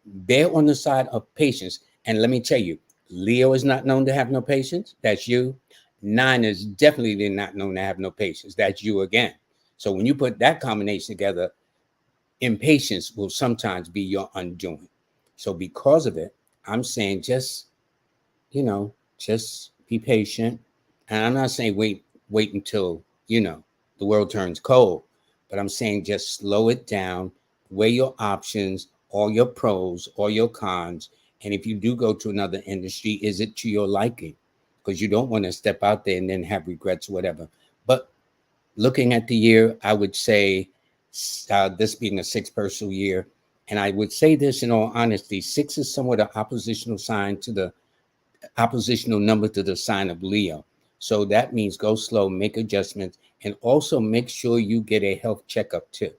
bear on the side of patience. And let me tell you, Leo is not known to have no patience. That's you. 9 is definitely not known to have no patience. That's you again. So when you put that combination together, impatience will sometimes be your undoing. So because of it, I'm saying just be patient. And I'm not saying wait until, the world turns cold, but I'm saying just slow it down, weigh your options, all your pros, all your cons. And if you do go to another industry, is it to your liking? Because you don't want to step out there and then have regrets or whatever. But looking at the year, I would say this being a 6 personal year, and I would say this in all honesty, 6 is somewhat an oppositional sign to the oppositional number to the sign of Leo. So that means go slow, make adjustments, and also make sure you get a health checkup too.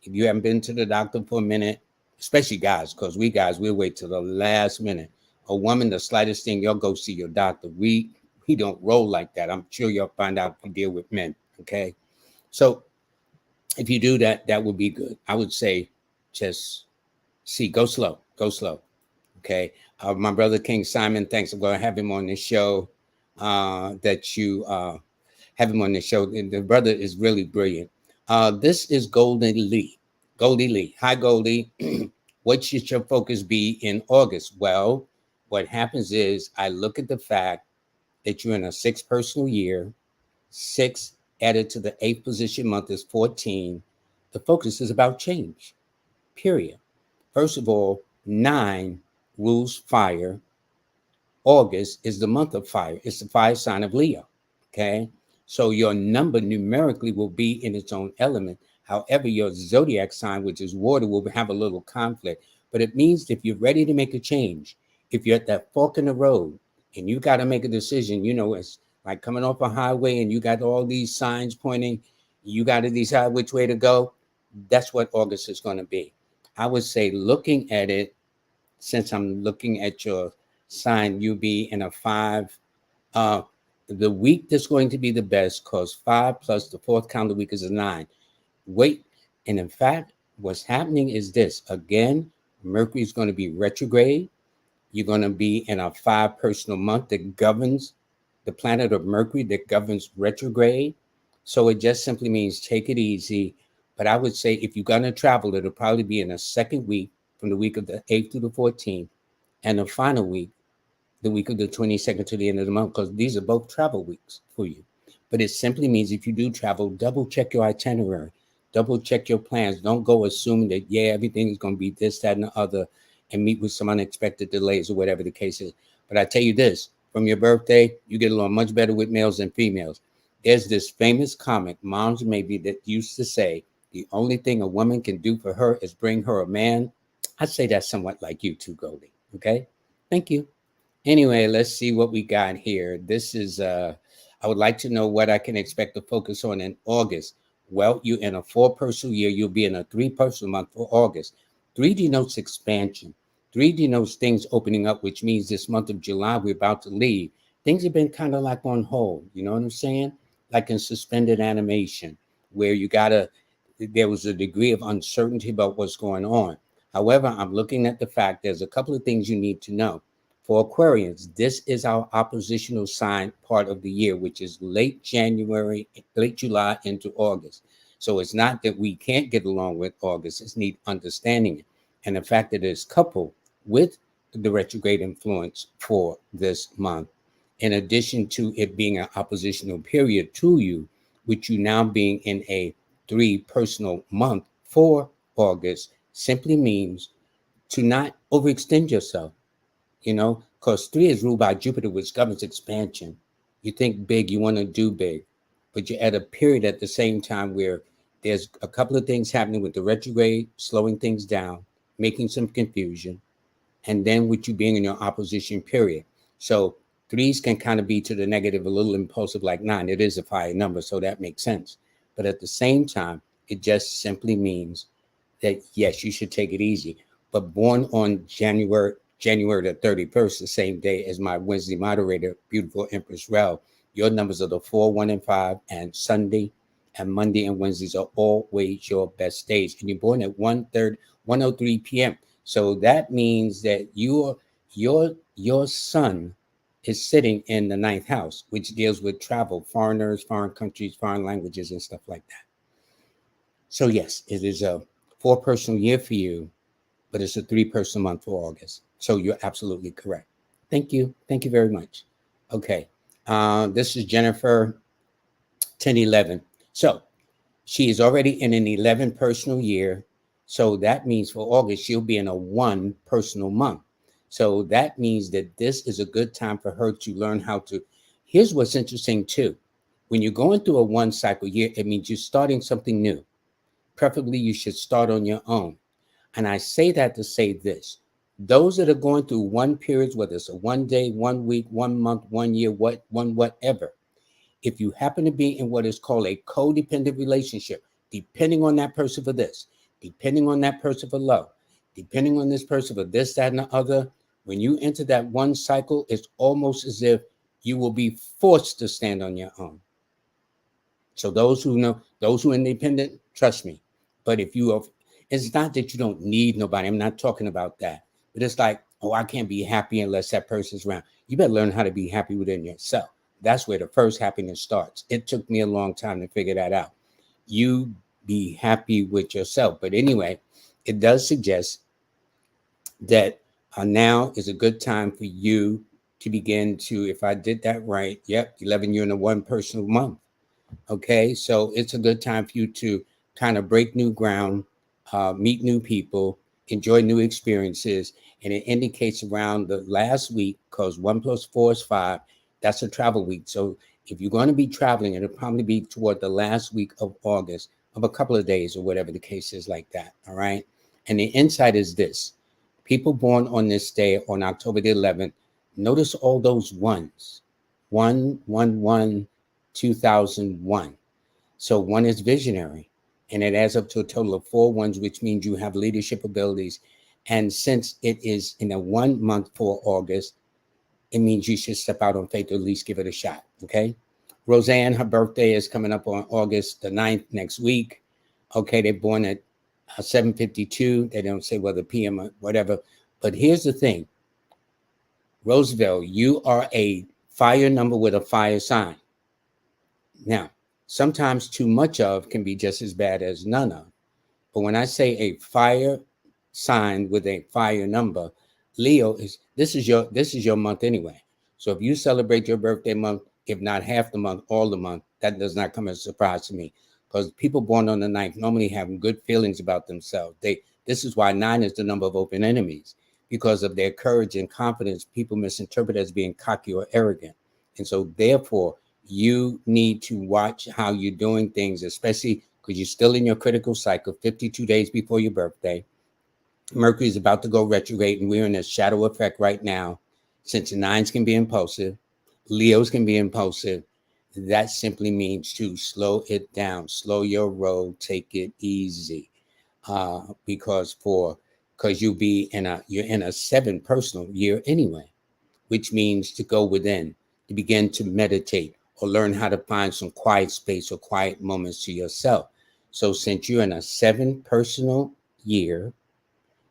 If you haven't been to the doctor for a minute, especially guys, because we guys, we'll wait till the last minute. A woman, the slightest thing, you'll go see your doctor. We don't roll like that. I'm sure you'll find out if you deal with men. Okay. So if you do that, that would be good. I would say just go slow, go slow. Okay. My brother King Simon, thanks. I'm going to have him on the show. That you have him on the show. The brother is really brilliant. This is Goldie Lee. Goldie Lee. Hi, Goldie. What should your focus be in August? Well, what happens is I look at the fact that you're in a 6 personal year. 6 added to the 8th position month is 14. The focus is about change, period. First of all, 9 rules fire. August is the month of fire. It's the fire sign of Leo. Okay. So your number numerically will be in its own element. However, your zodiac sign, which is water, will have a little conflict. But it means if you're ready to make a change, if you're at that fork in the road and you got to make a decision, it's like coming off a highway and you got all these signs pointing, you got to decide which way to go. That's what August is going to be. I would say looking at it, since I'm looking at your sign, you be in a 5. Uh, the week that's going to be the best, because 5 plus the 4th count of the week is a 9. Wait, and in fact, what's happening is this. Again, Mercury is going to be retrograde. You're going to be in a 5 personal month that governs the planet of Mercury that governs retrograde. So it just simply means take it easy. But I would say if you're going to travel, it'll probably be in the second week from the week of the 8th to the 14th. and the final week, the week of the 22nd to the end of the month, because these are both travel weeks for you. But it simply means if you do travel, double check your itinerary, double check your plans. Don't go assuming that, yeah, everything is going to be this, that, and the other, and meet with some unexpected delays or whatever the case is. But I tell you this, from your birthday, you get along much better with males than females. There's this famous comic, moms maybe, that used to say, the only thing a woman can do for her is bring her a man. I'd say that's somewhat like you too, Goldie. Okay? Thank you. Anyway, let's see what we got here. This is I would like to know what I can expect to focus on in August. Well, you're in a 4-personal year, you'll be in a 3-personal month for August. 3 denotes expansion. 3 denotes things opening up, which means this month of July we're about to leave. Things have been kind of like on hold, you know what I'm saying? Like in suspended animation, where there was a degree of uncertainty about what's going on. However, I'm looking at the fact there's a couple of things you need to know. For Aquarians, this is our oppositional sign part of the year, which is late January, late July into August. So it's not that we can't get along with August, it's need understanding it. And the fact that it's coupled with the retrograde influence for this month, in addition to it being an oppositional period to you, with you now being in a 3-personal month for August, simply means to not overextend yourself. Because 3 is ruled by Jupiter, which governs expansion. You think big, you want to do big, but you're at a period at the same time where there's a couple of things happening with the retrograde, slowing things down, making some confusion, and then with you being in your opposition period. So 3s can kind of be to the negative, a little impulsive like 9. It is a fire number, so that makes sense. But at the same time, it just simply means that, yes, you should take it easy. But born on January the 31st, the same day as my Wednesday moderator, beautiful Empress Rel, your numbers are the 4, 1, and 5, and Sunday and Monday and Wednesdays are always your best days. And you're born at 1:03 p.m. So that means that your sun is sitting in the 9th house, which deals with travel, foreigners, foreign countries, foreign languages, and stuff like that. So yes, it is a 4-personal year for you, but it's a 3-personal month for August. So you're absolutely correct. Thank you. Thank you very much. Okay. This is Jennifer 1011. So she is already in an 11 personal year. So that means for August, she'll be in a 1 personal month. So that means that this is a good time for her to learn how to. Here's what's interesting too. When you're going through a 1 cycle year, it means you're starting something new. Preferably, you should start on your own. And I say that to say this. Those that are going through 1 periods, whether it's a 1 day, 1 week, 1 month, 1 year, whatever, if you happen to be in what is called a codependent relationship, depending on that person for this, depending on that person for love, depending on this person for this, that, and the other, when you enter that 1 cycle, it's almost as if you will be forced to stand on your own. So those who know, those who are independent, trust me. But if you are, it's not that you don't need nobody. I'm not talking about that. But it's like, oh, I can't be happy unless that person's around. You better learn how to be happy within yourself. That's where the first happiness starts. It took me a long time to figure that out. You be happy with yourself. But anyway, it does suggest that now is a good time for you to begin to, if I did that right, 11, you're in a 1 personal month. Okay, so it's a good time for you to kind of break new ground, meet new people, enjoy new experiences. And it indicates around the last week, because 1 + 4 is 5, that's a travel week. So if you're going to be traveling, it'll probably be toward the last week of August, of a couple of days or whatever the case is like that. All right. And the insight is this: people born on this day, on October the 11th, notice all those ones. 1, 1, 1, 2001. So 1 is visionary, and it adds up to a total of 4 ones, which means you have leadership abilities. And since it is in a 1 month for August, it means you should step out on faith, or at least give it a shot. Okay. Roseanne, her birthday is coming up on August the 9th next week. Okay. They're born at 7:52. They don't say whether PM or whatever. But here's the thing. Roosevelt, you are a fire number with a fire sign. Now, sometimes too much of can be just as bad as none of. But when I say a fire sign with a fire number, Leo is this is your month anyway. So if you celebrate your birthday month, if not half the month, all the month, that does not come as a surprise to me. Because people born on the ninth normally have good feelings about themselves. This is why 9 is the number of open enemies, because of their courage and confidence. People misinterpret as being cocky or arrogant. And so therefore, you need to watch how you're doing things, especially because you're still in your critical cycle, 52 days before your birthday. Mercury is about to go retrograde, and we're in a shadow effect right now. Since the nines can be impulsive, Leos can be impulsive. That simply means to slow it down, slow your roll, take it easy. Because you're in a 7 personal year anyway, which means to go within, to begin to meditate or learn how to find some quiet space or quiet moments to yourself. So since you're in a 7 personal year,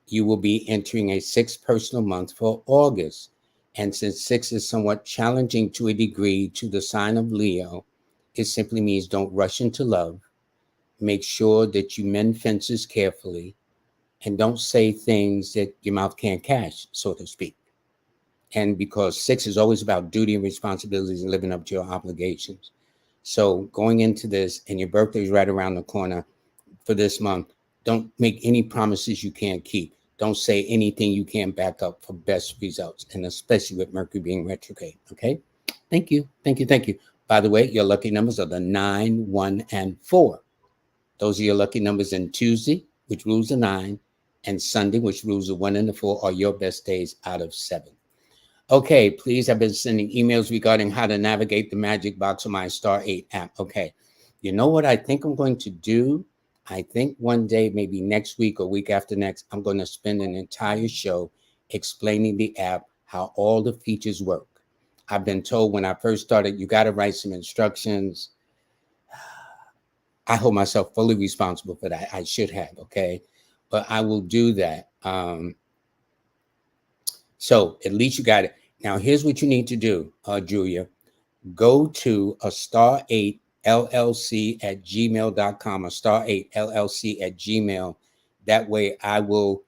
you will be entering a 6 personal month for August. And since 6 is somewhat challenging to a degree to the sign of Leo, it simply means don't rush into love. Make sure that you mend fences carefully and don't say things that your mouth can't catch, so to speak. And because 6 is always about duty and responsibilities and living up to your obligations. So going into this, and your birthday is right around the corner for this month, don't make any promises you can't keep. Don't say anything you can't back up for best results, and especially with Mercury being retrograde. Okay. Thank you. Thank you. Thank you. By the way, your lucky numbers are the 9, 1, and 4. Those are your lucky numbers. In Tuesday, which rules the 9, and Sunday, which rules the 1 and the 4, are your best days out of 7. Okay, please, I've been sending emails regarding how to navigate the magic box on my Star 8 app. Okay, you know what I think I'm going to do? I think one day, maybe next week or week after next, I'm going to spend an entire show explaining the app, how all the features work. I've been told when I first started, you got to write some instructions. I hold myself fully responsible for that. I should have, okay? But I will do that. So at least you got it. Now, here's what you need to do, Julia. Go to a star 8 LLC at gmail.com, a star 8 LLC at gmail. That way I will,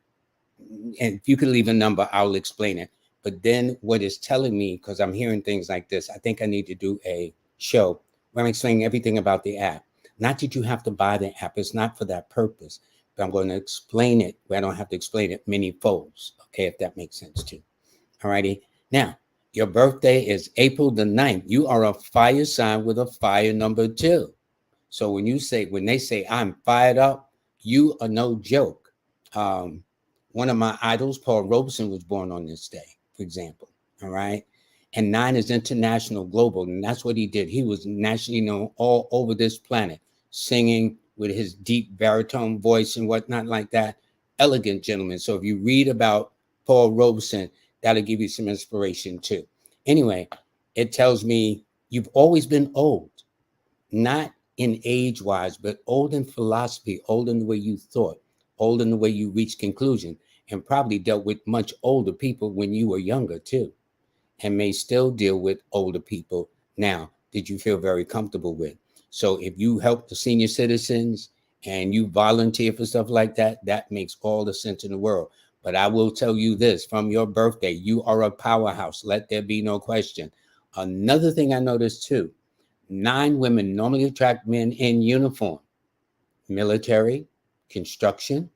and if you can leave a number, I'll explain it. But then what it's telling me, because I'm hearing things like this, I think I need to do a show where I'm explaining everything about the app. Not that you have to buy the app. It's not for that purpose. But I'm going to explain it where I don't have to explain it many folds. Okay, if that makes sense too. All righty. Now, your birthday is April the 9th. You are a fire sign with a fire number 2. So when they say I'm fired up, you are no joke. One of my idols, Paul Robeson, was born on this day, for example. All right. And 9 is international, global. And that's what he did. He was nationally known all over this planet, singing with his deep baritone voice and whatnot like that. Elegant gentleman. So if you read about Paul Robeson, that'll give you some inspiration too. Anyway, it tells me you've always been old, not in age wise, but old in philosophy, old in the way you thought, old in the way you reached conclusion, and probably dealt with much older people when you were younger too, and may still deal with older people now that you feel very comfortable with. So if you help the senior citizens and you volunteer for stuff like that, that makes all the sense in the world. But I will tell you this, from your birthday, you are a powerhouse. Let there be no question. Another thing I noticed too, 9 women normally attract men in uniform: military, construction,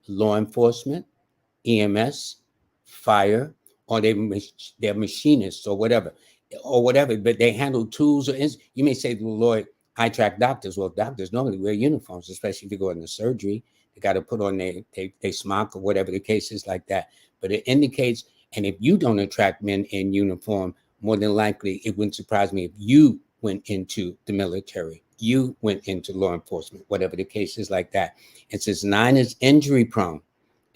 law enforcement, EMS, fire, or they're machinists or whatever, but they handle tools you may say, well, Lloyd, I track doctors. Well, doctors normally wear uniforms, especially if you go into surgery. They got to put on their smock or whatever the case is like that. But it indicates, and if you don't attract men in uniform, more than likely, it wouldn't surprise me if you went into the military, you went into law enforcement, whatever the case is like that. And since 9 is injury prone,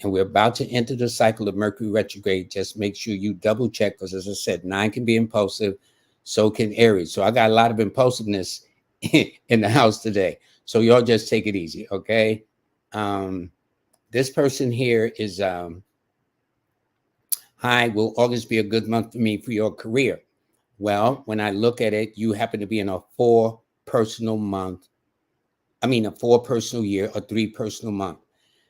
and we're about to enter the cycle of Mercury retrograde, just make sure you double check, because as I said, 9 can be impulsive, so can Aries. So I got a lot of impulsiveness in the house today. So y'all just take it easy, okay? This person here is, hi, will August be a good month for me for your career? Well, when I look at it, you happen to be in a 4 personal year, a 3 personal month.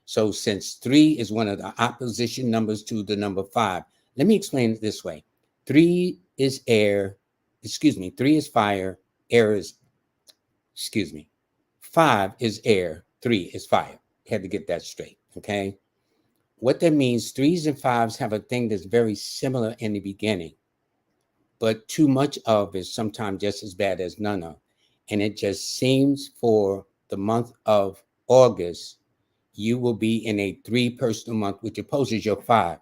So since 3 is one of the opposition numbers to the number 5, let me explain it this way. 3 is air, 3 is fire, air is, excuse me, 5 is air, 3 is fire. Had to get that straight, okay? What that means, 3s and 5s have a thing that's very similar in the beginning, but too much of is sometimes just as bad as none of. And it just seems for the month of August, you will be in a 3 personal month, which opposes your 5.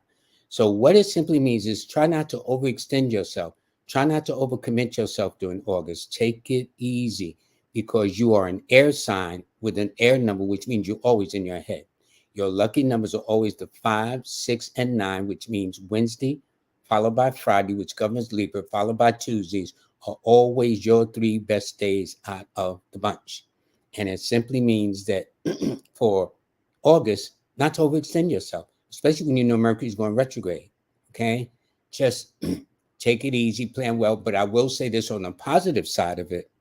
So what it simply means is try not to overextend yourself. Try not to overcommit yourself during August. Take it easy because you are an air sign with an air number, which means you're always in your head. Your lucky numbers are always the 5, 6, and 9, which means Wednesday, followed by Friday, which governs Libra, followed by Tuesdays, are always your 3 best days out of the bunch. And it simply means that for August, not to overextend yourself, especially when you know Mercury's going retrograde. Okay. Just take it easy, plan well. But I will say this on the positive side of it.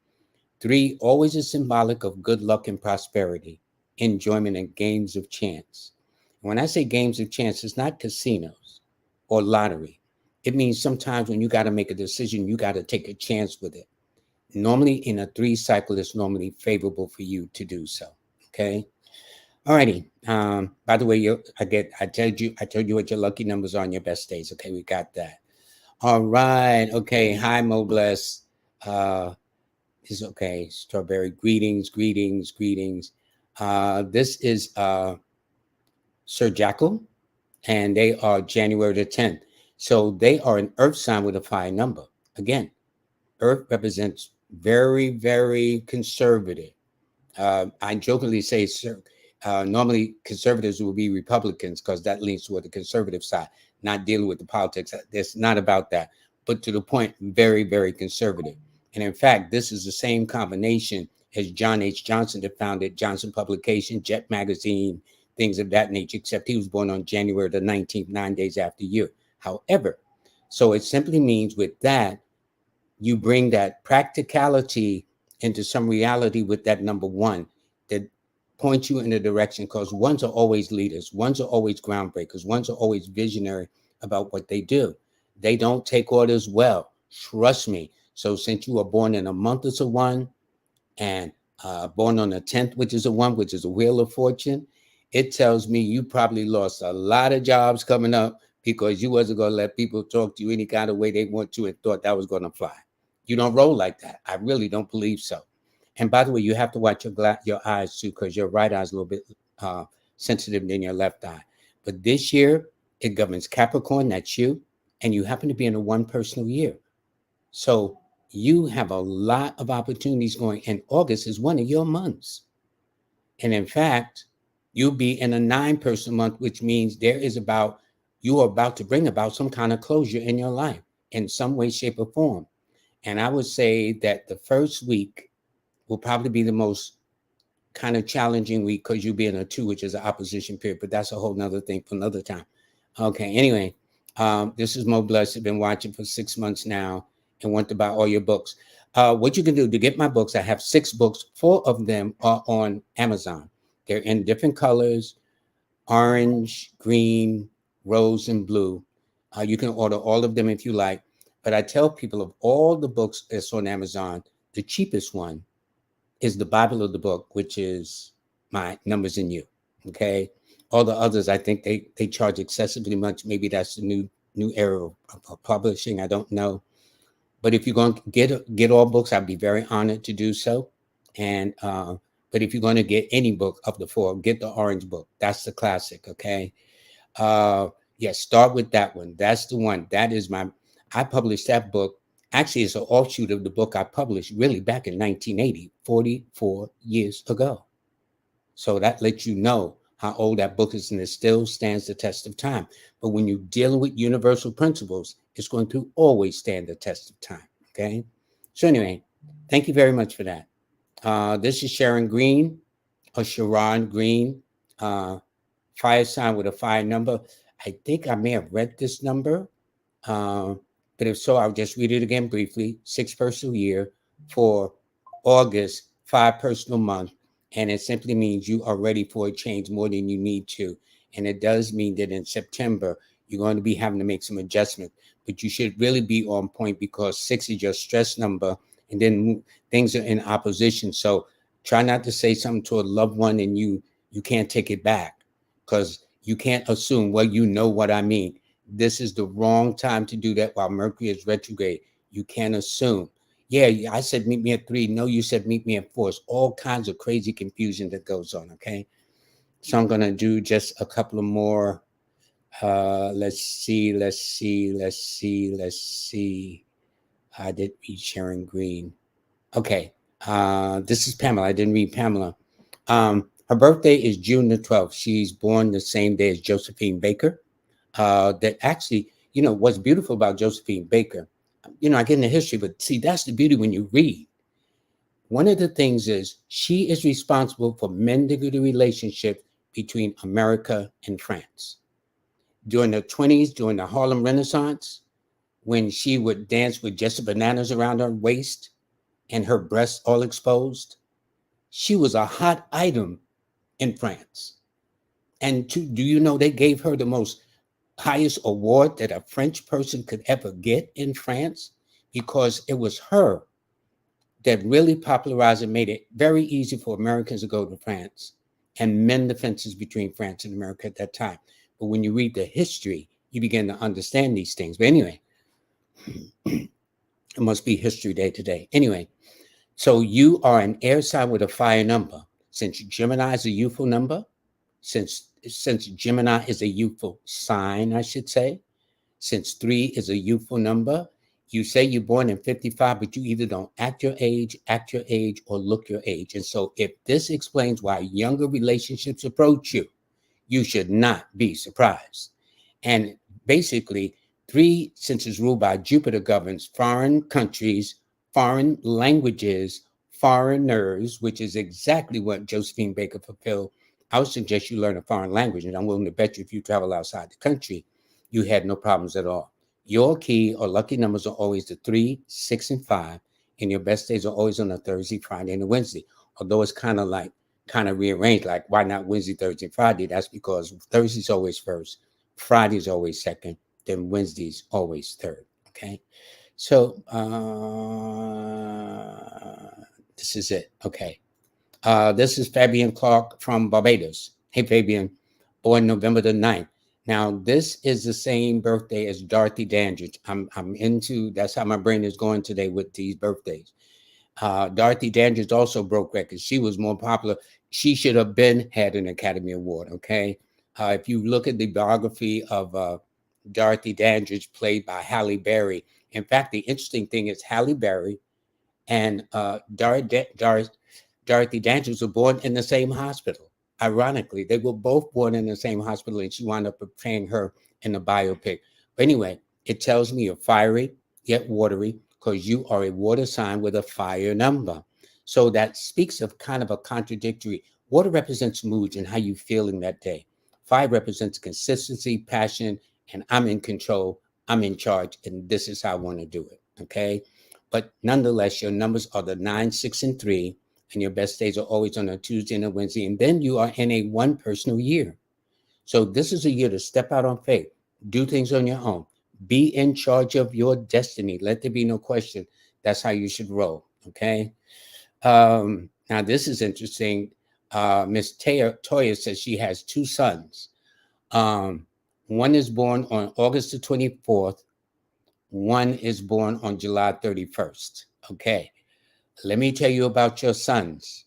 3 always is symbolic of good luck and prosperity, enjoyment, and games of chance. When I say games of chance, it's not casinos or lottery. It means sometimes when you got to make a decision, you got to take a chance with it. Normally in a 3 cycle, it's normally favorable for you to do so. Okay. All righty. By the way, I told you what your lucky numbers are on your best days. Okay, we got that. All right. Okay. Hi, Mo Bless. Is okay. Strawberry. Greetings, greetings, greetings. This is Sir Jackal, and they are January the 10th. So they are an earth sign with a 5 number. Again, earth represents very, very conservative. I jokingly say, sir, normally conservatives will be Republicans because that leans toward the conservative side, not dealing with the politics. It's not about that, but to the point, very, very conservative. And in fact, this is the same combination as John H. Johnson that founded Johnson Publication, Jet Magazine, things of that nature, except he was born on January the 19th, 9 days after you. However, so it simply means with that, you bring that practicality into some reality with that number 1 that points you in a direction, because ones are always leaders, ones are always groundbreakers, ones are always visionary about what they do. They don't take orders well, trust me. So since you were born in a month as a 1 and born on the 10th, which is a 1, which is a wheel of fortune, it tells me you probably lost a lot of jobs coming up because you wasn't going to let people talk to you any kind of way they want to and thought that was going to fly. You don't roll like that. I really don't believe so. And by the way, you have to watch your eyes too, because your right eye is a little bit sensitive than your left eye. But this year, it governs Capricorn, that's you, and you happen to be in a 1 personal year. So you have a lot of opportunities going, and August is one of your months. And in fact, you'll be in a 9 personal month, which means you are about to bring about some kind of closure in your life in some way, shape, or form. And I would say that the first week will probably be the most kind of challenging week because you'll be in a 2, which is an opposition period, but that's a whole nother thing for another time. Okay, anyway, this is Mo Bless. I've been watching for 6 months now and want to buy all your books. What you can do to get my books, I have 6 books. 4 of them are on Amazon. They're in different colors, orange, green, rose, and blue. You can order all of them if you like. But I tell people of all the books that's on Amazon, the cheapest one is the Bible of the book, which is my Numbers in You. Okay. All the others, I think they charge excessively much. Maybe that's the new era of publishing. I don't know. But if you're going to get all books, I'd be very honored to do so. And but if you're going to get any book of the 4, get the orange book. That's the classic. Okay. Yeah, start with that one. That's the one. I published that book. Actually, it's an offshoot of the book I published really back in 1980, 44 years ago. So that lets you know how old that book is, and it still stands the test of time. But when you're dealing with universal principles, it's going to always stand the test of time. Okay. So anyway, thank you very much for that. This is Sharon Green or Sharon Green, fire sign with a 5 number. I think I may have read this number. But if so, I'll just read it again briefly. 6 personal year for August, 5 personal month. And it simply means you are ready for a change more than you need to. And it does mean that in September, you're going to be having to make some adjustments. But you should really be on point because 6 is your stress number. And then things are in opposition. So try not to say something to a loved one and you can't take it back, because you can't assume, well, you know what I mean. This is the wrong time to do that while Mercury is retrograde. You can't assume. Yeah, I said meet me at 3. No, you said meet me at 4. It's all kinds of crazy confusion that goes on, okay? So I'm going to do just a couple of more. Let's see. I did read Sharon Green. Okay. This is Pamela. I didn't read Pamela. Her birthday is June the 12th. She's born the same day as Josephine Baker. That actually, what's beautiful about Josephine Baker, I get into history, but see, that's the beauty when you read. One of the things is she is responsible for mending the relationship between America and France. During the 20s, during the Harlem Renaissance, when she would dance with just bananas around her waist and her breasts all exposed, she was a hot item in France. And do you know they gave her the most highest award that a French person could ever get in France? Because it was her that really popularized and made it very easy for Americans to go to France and mend the fences between France and America at that time. But when you read the history, you begin to understand these things. But anyway, it must be History Day today. Anyway, so you are an air sign with a fire number. Since Gemini is a youthful number, since Gemini is a youthful sign, I should say, since 3 is a youthful number, you say you're born in 55, but you either don't act your age, or look your age. And so if this explains why younger relationships approach you, you should not be surprised. And basically, 3, since it's ruled by Jupiter, governs foreign countries, foreign languages, foreigners, which is exactly what Josephine Baker fulfilled. I would suggest you learn a foreign language, and I'm willing to bet you if you travel outside the country, you had no problems at all. Your key or lucky numbers are always the 3, 6, and 5, and your best days are always on a Thursday, Friday, and a Wednesday. Although it's kind of rearranged, like why not Wednesday, Thursday, Friday? That's because Thursday's always first, Friday's always second, then Wednesday's always third. Okay, so this is it. Okay, this is Fabian Clark from Barbados. Hey, Fabian, born November the 9th. Now, this is the same birthday as Dorothy Dandridge. I'm into, that's how my brain is going today with these birthdays. Dorothy Dandridge also broke records. She was more popular. She should have had an Academy Award, okay? If you look at the biography of Dorothy Dandridge, played by Halle Berry. In fact, the interesting thing is Halle Berry and Dorothy Dandridge were born in the same hospital. Ironically, they were both born in the same hospital, and she wound up portraying her in the biopic. But anyway, it tells me you're fiery yet watery because you are a water sign with a fire number. So that speaks of kind of a contradictory. Water represents moods and how you feeling that day. Fire represents consistency, passion, and I'm in control, I'm in charge, and this is how I want to do it. Okay. But nonetheless, your numbers are the 9, 6, and 3. And your best days are always on a Tuesday and a Wednesday. And then you are in a one personal year. So this is a year to step out on faith, do things on your own, be in charge of your destiny. Let there be no question. That's how you should roll. Okay. Now this is interesting. Miss Toya says she has 2 sons. One is born on August the 24th. One is born on July 31st. Okay. Let me tell you about your sons.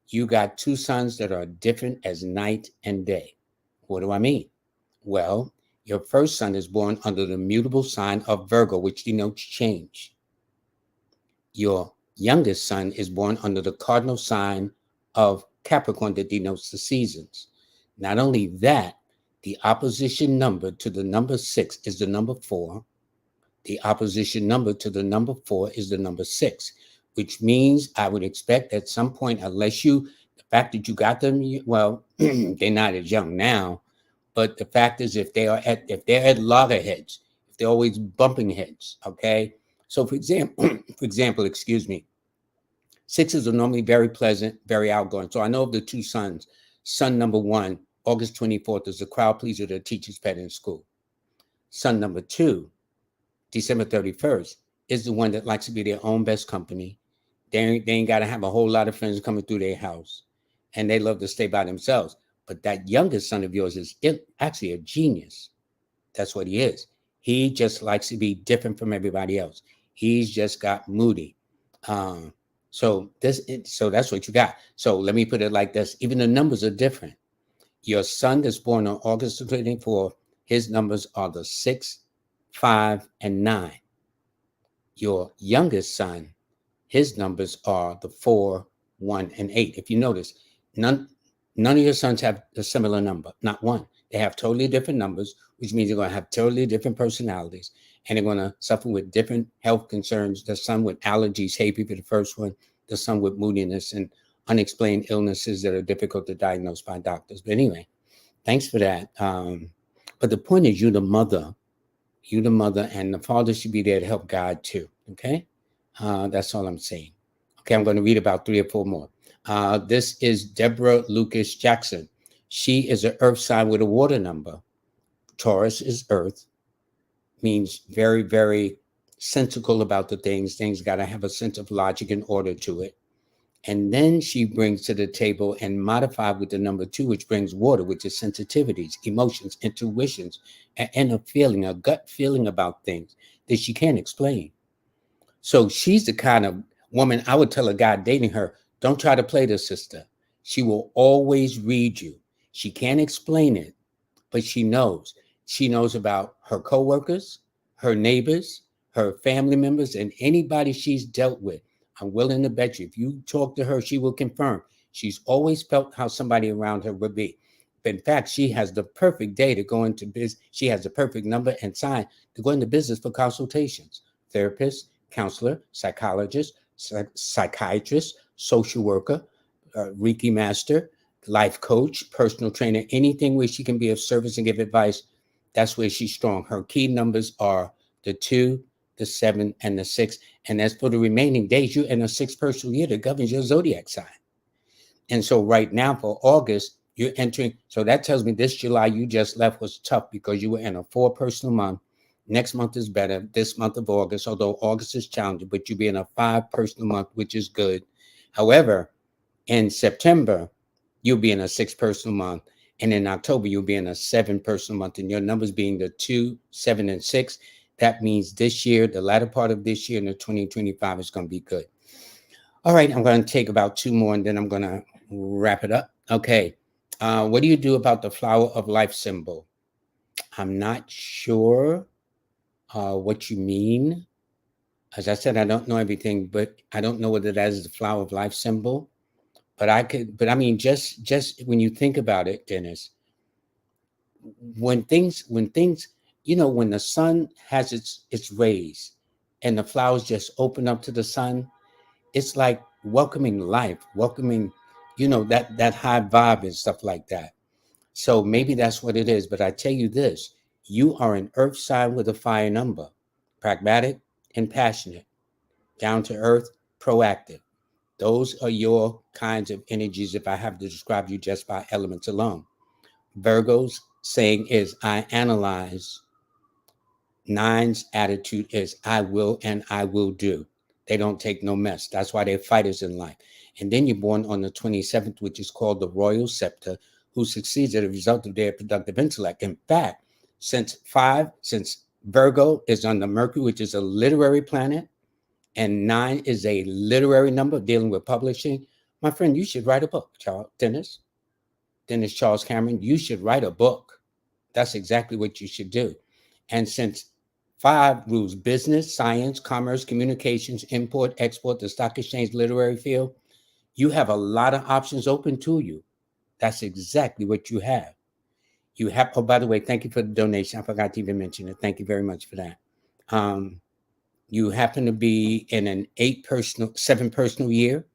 You got 2 sons that are different as night and day. What do I mean? Well, your first son is born under the mutable sign of Virgo, which denotes change. Your youngest son is born under the cardinal sign of Capricorn that denotes the seasons. Not only that, the opposition number to the number 6 is the number 4. The opposition number to the number 4 is the number 6, which means I would expect at some point, the fact that you got them, well, they're not as young now, but the fact is if they're at loggerheads, if they're always bumping heads, okay? So for example, excuse me, Sixes are normally very pleasant, very outgoing. So I know of the two sons. Son number one, August 24th, is the crowd pleaser, the teacher's pet in school. Son number two, December 31st, is the one that likes to be their own best company. They ain't got to have a whole lot of friends coming through their house. And they love to stay by themselves. But that youngest son of yours is actually a genius. That's what he is. He just likes to be different from everybody else. He's just got moody. So that's what you got. So let me put it like this. Even the numbers are different. Your son that's born on August 24th, his numbers are the 6, 5, and 9. Your youngest son, his numbers are the 4, 1, and 8. If you notice, none of your sons have a similar number, not one. They have totally different numbers, which means they're going to have totally different personalities, and they're going to suffer with different health concerns. The son with allergies, hay fever, the first one, the son with moodiness and unexplained illnesses that are difficult to diagnose by doctors. But anyway, thanks for that. But the point is, you're the mother, and the father should be there to help guide too. Okay. That's all I'm saying. Okay. I'm going to read about 3 or 4 more. This is Deborah Lucas Jackson. She is an earth sign with a water number. Taurus is earth, means very, very sensical about the things. Things got to have a sense of logic and order to it. And then she brings to the table and modified with the number 2, which brings water, which is sensitivities, emotions, intuitions, and a feeling, a gut feeling about things that she can't explain. So she's the kind of woman I would tell a guy dating her, don't try to play the sister. She will always read you. She can't explain it, but she knows. She knows about her coworkers, her neighbors, her family members, and anybody she's dealt with. I'm willing to bet you, if you talk to her, she will confirm. She's always felt how somebody around her would be. In fact, she has the perfect day to go into business. She has the perfect number and sign to go into business for consultations. Therapist, counselor, psychologist, psychiatrist, social worker, Reiki master, life coach, personal trainer, anything where she can be of service and give advice. That's where she's strong. Her key numbers are the 2, the 7, and the 6. And as for the remaining days, you're in a 6 personal year that governs your zodiac sign. And so right now for August, you're entering. So that tells me this July you just left was tough because you were in a 4 personal month. Next month is better. This month of August, although August is challenging, but you'll be in a 5 personal month, which is good. However, in September, you'll be in a 6 personal month. And in October, you'll be in a 7 personal month. And your numbers being the 2, 7, and 6. That means this year, the latter part of this year, in the 2025 is going to be good. All right, I'm going to take about 2 more, and then I'm going to wrap it up. Okay. What do you do about the flower of life symbol? I'm not sure what you mean. As I said, I don't know everything, but I don't know whether that is the flower of life symbol. But I mean, just when you think about it, Dennis, when things, when the sun has its rays and the flowers just open up to the sun, it's like welcoming life, welcoming, that high vibe and stuff like that. So maybe that's what it is. But I tell you this, you are an earth sign with a fire number, pragmatic and passionate, down to earth, proactive. Those are your kinds of energies if I have to describe you just by elements alone. Virgo's saying is I analyze. Nine's attitude is I will and I will do. They don't take no mess. That's why they're fighters in life. And then you're born on the 27th, which is called the Royal Scepter, who succeeds as a result of their productive intellect. In fact, since Virgo is on the Mercury, which is a literary planet, and 9 is a literary number dealing with publishing, my friend, you should write a book, Dennis Charles Cameron. You should write a book. That's exactly what you should do. And since 5 rules business, science, commerce, communications, import, export, the stock exchange, literary field, you have a lot of options open to you. That's exactly what you have. You have, oh, by the way, thank you for the donation. I forgot to even mention it. Thank you very much for that. You happen to be in an 7 personal year.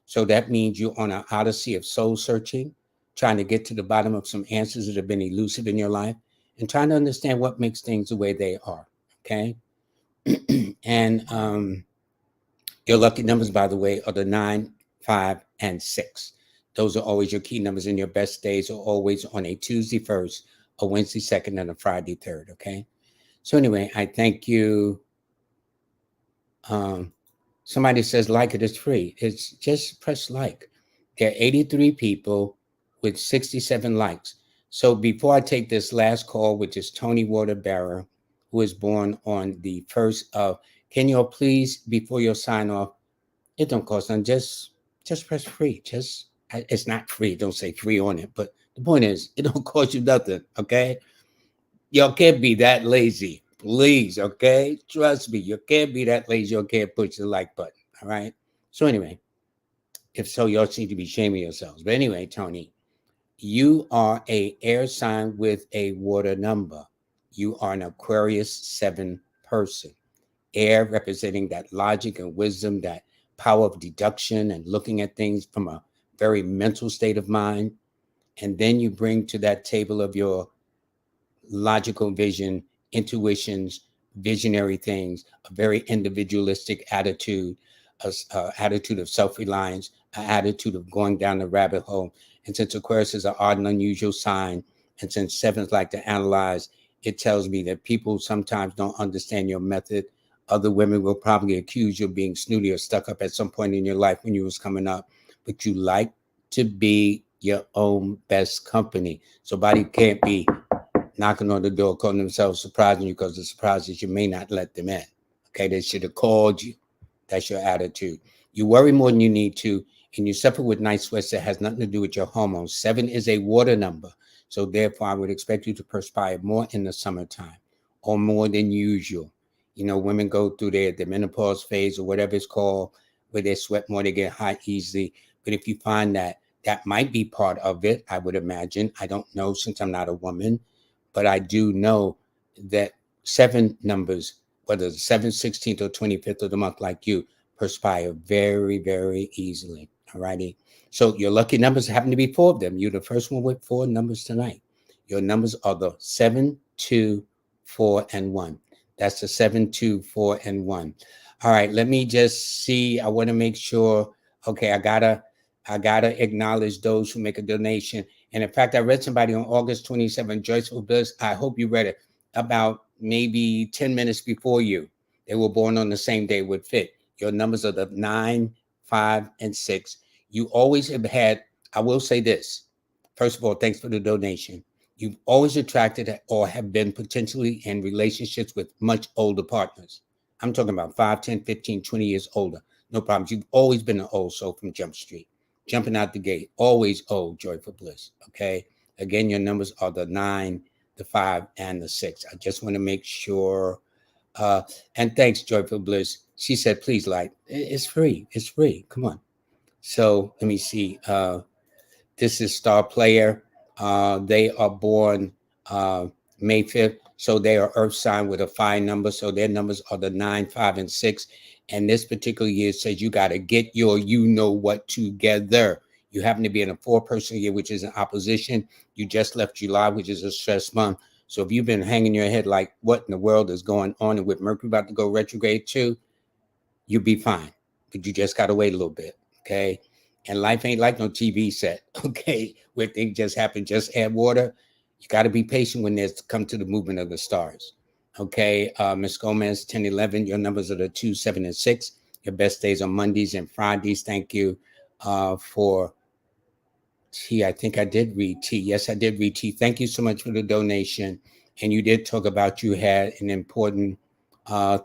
So that means you're on an odyssey of soul searching, trying to get to the bottom of some answers that have been elusive in your life and trying to understand what makes things the way they are. Okay. And Your lucky numbers, by the way, are the 9, 5, and 6. Those are always your key numbers, and your best days are always on a Tuesday 1st, a Wednesday 2nd, and a Friday 3rd, okay? So anyway, I thank you. Somebody says like it is free. It's just press like. There are 83 people with 67 likes. So before I take this last call, which is Tony Waterbearer, who was born on the 1st of, can you all please, before you sign off, it don't cost nothing. Just press free. It's not free. Don't say free on it. But the point is, it don't cost you nothing. Okay, y'all can't be that lazy, please. Okay, trust me, you can't be that lazy. You can't push the like button. All right. So anyway, if so, y'all seem to be shaming yourselves. But anyway, Tony, you are a air sign with a water number. You are an Aquarius 7 person. Air representing that logic and wisdom, that power of deduction and looking at things from a very mental state of mind. And then you bring to that table of your logical vision, intuitions, visionary things, a very individualistic attitude, a attitude of self-reliance, an attitude of going down the rabbit hole. And since Aquarius is an odd and unusual sign, and since sevens like to analyze, it tells me that people sometimes don't understand your method. Other women will probably accuse you of being snooty or stuck up at some point in your life when you was coming up, but you like to be your own best company. Somebody can't be knocking on the door, calling themselves surprising you because the surprise is you may not let them in. Okay, they should have called you. That's your attitude. You worry more than you need to, and you suffer with night sweats that has nothing to do with your hormones. 7 is a water number, so therefore I would expect you to perspire more in the summertime, or more than usual. You know, women go through the menopause phase or whatever it's called, where they sweat more, they get hot easily. But if you find that that might be part of it, I would imagine. I don't know since I'm not a woman, but I do know that 7 numbers, whether it's 7th, 16th, or 25th of the month, like you, perspire very, very easily. All righty. So your lucky numbers happen to be 4 of them. You're the first one with 4 numbers tonight. Your numbers are the 7, 2, 4, and 1. That's the 7, 2, 4, and 1. All right. Let me just see. I want to make sure. Okay, I gotta acknowledge those who make a donation. And in fact, I read somebody on August 27th, Joyful Bliss. I hope you read it, about maybe 10 minutes before you. They were born on the same day, would fit. Your numbers are the 9, 5, and 6. You always have had, I will say this. First of all, thanks for the donation. You've always attracted or have been potentially in relationships with much older partners. I'm talking about 5, 10, 15, 20 years older. No problems. You've always been an old soul from Jump Street. Jumping out the gate, always old, Joyful Bliss. Okay. Again, your numbers are the 9, the 5, and the 6. I just want to make sure. And thanks, Joyful Bliss. She said, please like. It's free. It's free. Come on. So let me see. This is Star Player. They are born May 5th. So they are Earth sign with a 5 number. So their numbers are the 9, 5, and 6. And this particular year says you got to get your you know what together. You happen to be in a 4-person year, which is an opposition. You just left July, which is a stress month. So if you've been hanging your head like what in the world is going on, and with Mercury about to go retrograde too, you'll be fine. But you just got to wait a little bit. Okay. And life ain't like no TV set. Okay. Where things just happen, just add water. You got to be patient when there's come to the movement of the stars. Okay. Miss Gomez, 10, 11. Your numbers are the 2, 7, and 6. Your best days are Mondays and Fridays. Thank you for T. I think I did read T. Yes, I did read T. Thank you so much for the donation. And you did talk about you had an important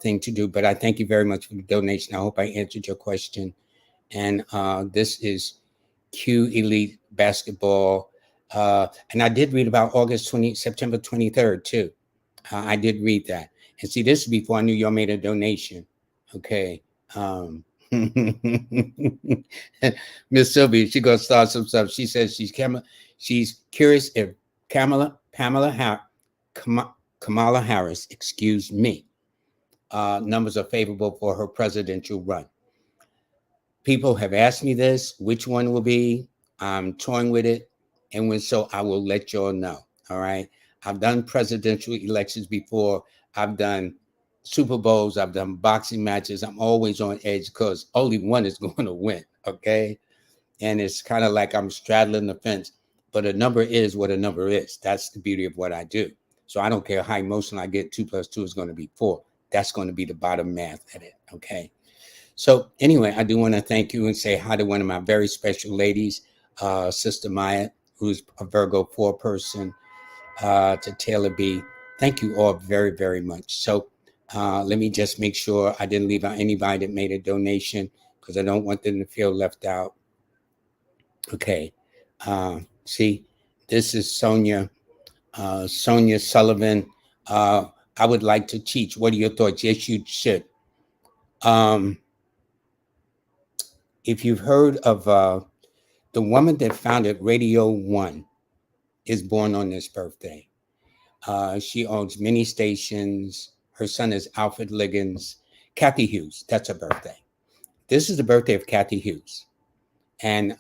thing to do, but I thank you very much for the donation. I hope I answered your question. And this is Q Elite Basketball. And I did read about September 23rd too. I did read that. And see, this is before I knew y'all made a donation. Okay. Miss Sylvia, she gonna start some stuff. She says she's curious if Kamala Harris, excuse me, numbers are favorable for her presidential run. People have asked me this, which one will be. I'm toying with it, and when so, I will let y'all know. All right. I've done presidential elections before. I've done Super Bowls. I've done boxing matches. I'm always on edge because only one is going to win. Okay. And it's kind of like I'm straddling the fence, but a number is what a number is. That's the beauty of what I do. So I don't care how emotional I get. 2 + 2 is going to be 4. That's going to be the bottom math at it. Okay. So anyway, I do want to thank you and say hi to one of my very special ladies, Sister Maya, who's a Virgo 4 person, to Taylor B. Thank you all very, very much. So let me just make sure I didn't leave out anybody that made a donation because I don't want them to feel left out. Okay. See, this is Sonia. Sonia Sullivan. I would like to teach. What are your thoughts? Yes, you should. Um, if you've heard of the woman that founded Radio One, is born on this birthday. She owns many stations. Her son is Alfred Liggins. Kathy Hughes. That's her birthday. This is the birthday of Kathy Hughes. And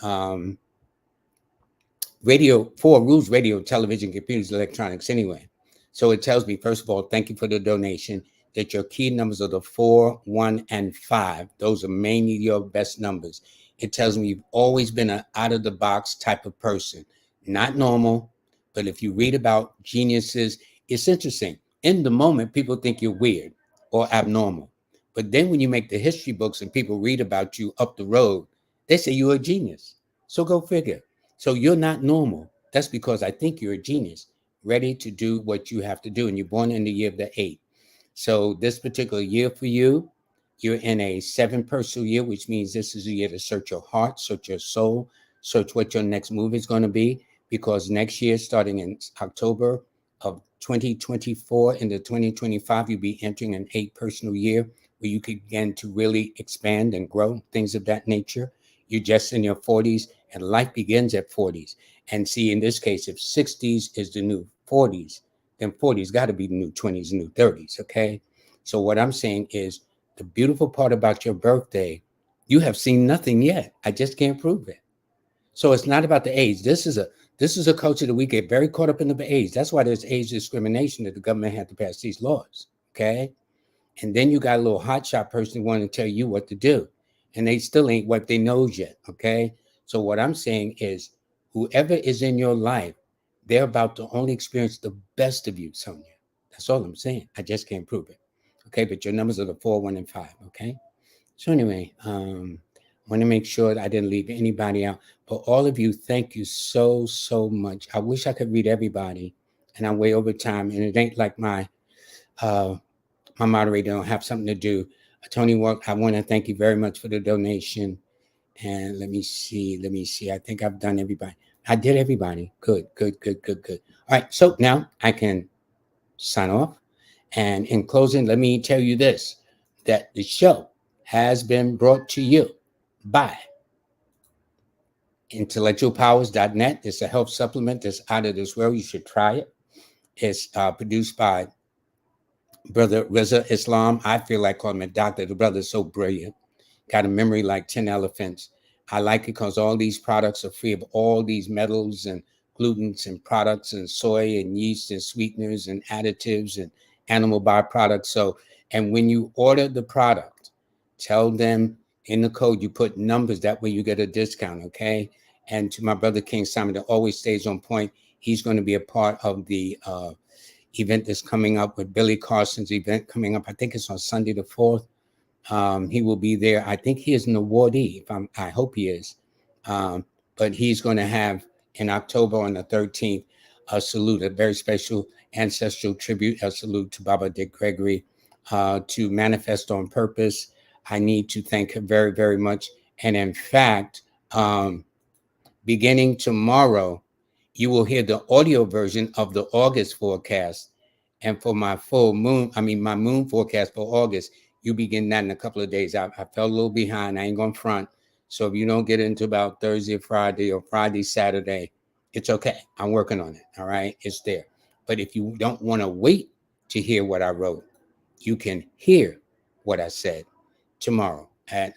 radio, 4 rules: radio, television, computers, electronics, anyway. So it tells me, first of all, thank you for the donation, that your key numbers are the 4, 1, and 5. Those are mainly your best numbers. It tells me you've always been an out of the box type of person, not normal. But if you read about geniuses, it's interesting. In the moment, people think you're weird or abnormal. But then when you make the history books and people read about you up the road, they say you're a genius. So go figure. So you're not normal. That's because I think you're a genius, ready to do what you have to do. And you're born in the year of the 8. So this particular year for you, you're in a 7 personal year, which means this is a year to search your heart, search your soul, search what your next move is going to be. Because next year, starting in October of 2024 into 2025, you'll be entering an 8 personal year where you can begin to really expand and grow, things of that nature. You're just in your 40s, and life begins at 40s. And see, in this case, if 60s is the new 40s, then 40s got to be the new 20s, new 30s. Okay. So what I'm saying is the beautiful part about your birthday, you have seen nothing yet. I just can't prove it. So it's not about the age. This is a culture that we get very caught up in the age. That's why there's age discrimination that the government had to pass these laws. Okay. And then you got a little hotshot person wanting to tell you what to do. And they still ain't wiped their nose yet. Okay. So what I'm saying is whoever is in your life, they're about to only experience the best of you, Sonia. That's all I'm saying. I just can't prove it. Okay. But your numbers are the 4, 1, and 5. Okay. So anyway, I want to make sure that I didn't leave anybody out. But all of you, thank you so, so much. I wish I could read everybody. And I'm way over time. And it ain't like my moderator don't have something to do. Tony Walk, I want to thank you very much for the donation. And let me see. I think I've done everybody. I did everybody. Good. All right. So now I can sign off. And in closing, let me tell you this, that the show has been brought to you by intellectualpowers.net. It's a health supplement that's out of this world. You should try it. It's produced by Brother Reza Islam. I feel like calling him a doctor. The brother is so brilliant. Got a memory like 10 elephants. I like it because all these products are free of all these metals and glutens and products and soy and yeast and sweeteners and additives and animal byproducts. So, and when you order the product, tell them in the code you put numbers. That way you get a discount, okay? And to my brother King Simon, that always stays on point. He's going to be a part of the event that's coming up with Billy Carson's event coming up. I think it's on Sunday the 4th. He will be there. I think he is an awardee. I hope he is. But he's going to have in October on the 13th a salute, a very special ancestral tribute, a salute to Baba Dick Gregory, to Manifest on Purpose. I need to thank her very, very much. And in fact, beginning tomorrow, you will hear the audio version of the August forecast. And for my my moon forecast for August, you begin that in a couple of days. I fell a little behind. I ain't going to front. So if you don't get into about Thursday or Friday, Saturday, it's okay. I'm working on it. All right. It's there. But if you don't want to wait to hear what I wrote, you can hear what I said tomorrow at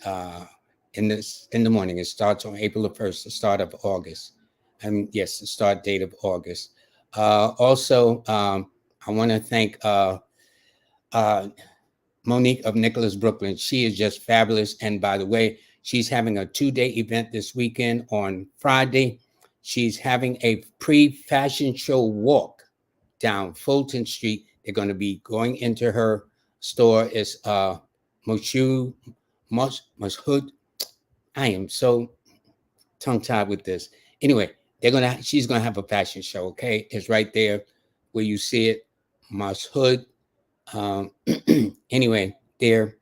in the morning. It starts on April the 1st, the start of August. Yes, the start date of August. Also, I want to thank Monique of Nicholas, Brooklyn. She is just fabulous. And by the way, she's having a 2-day event this weekend on Friday. She's having a pre-fashion show walk down Fulton Street. They're going to be going into her store. It's Moshu Hood. I am so tongue-tied with this. Anyway, she's gonna have a fashion show. Okay, it's right there where you see it, Moss Hood. Anyway, there.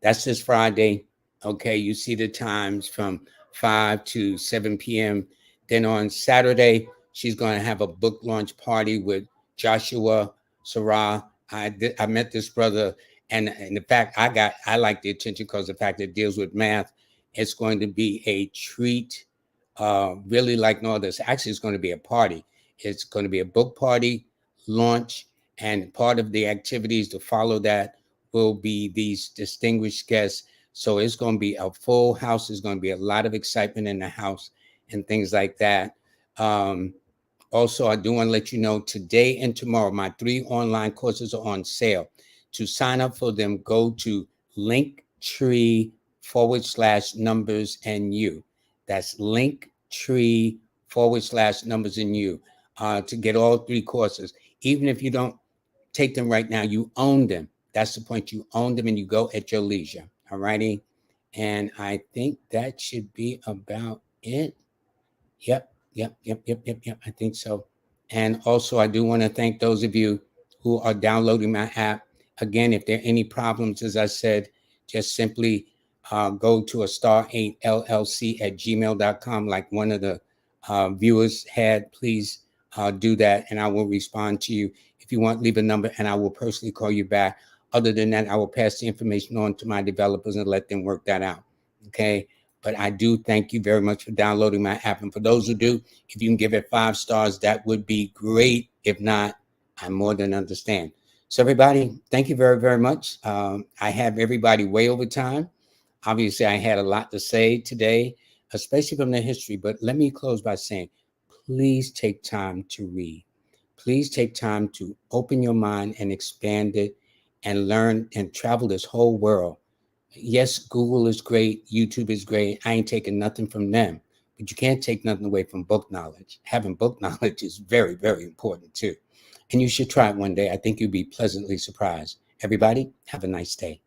That's this Friday. Okay, you see the times from 5 to 7 p.m. Then on Saturday, she's going to have a book launch party with Joshua Sarah. I met this brother, and the fact I like the attention because the fact it deals with math. It's going to be a treat, really like no others. Actually, it's going to be a party. It's going to be a book party launch, and part of the activities to follow that will be these distinguished guests. So it's going to be a full house. There's going to be a lot of excitement in the house and things like that. Also, I do want to let you know today and tomorrow, my 3 online courses are on sale. To sign up for them, go to Linktree/numbers and you. That's Linktree/numbers and you to get all 3 courses. Even if you don't take them right now, you own them. That's the point. You own them and you go at your leisure. All righty. And I think that should be about it. Yep. I think so. And also, I do want to thank those of you who are downloading my app. Again, if there are any problems, as I said, just simply go to a star8llc@gmail.com, like one of the viewers had. Please do that, and I will respond to you. If you want, leave a number, and I will personally call you back. Other than that, I will pass the information on to my developers and let them work that out. Okay. But I do thank you very much for downloading my app. And for those who do, if you can give it 5 stars, that would be great. If not, I more than understand. So everybody, thank you very, very much. I have everybody way over time. Obviously, I had a lot to say today, especially from the history. But let me close by saying, please take time to read. Please take time to open your mind and expand it and learn and travel this whole world. Yes, Google is great. YouTube is great. I ain't taking nothing from them, but you can't take nothing away from book knowledge. Having book knowledge is very, very important too. And you should try it one day. I think you'll be pleasantly surprised. Everybody, have a nice day.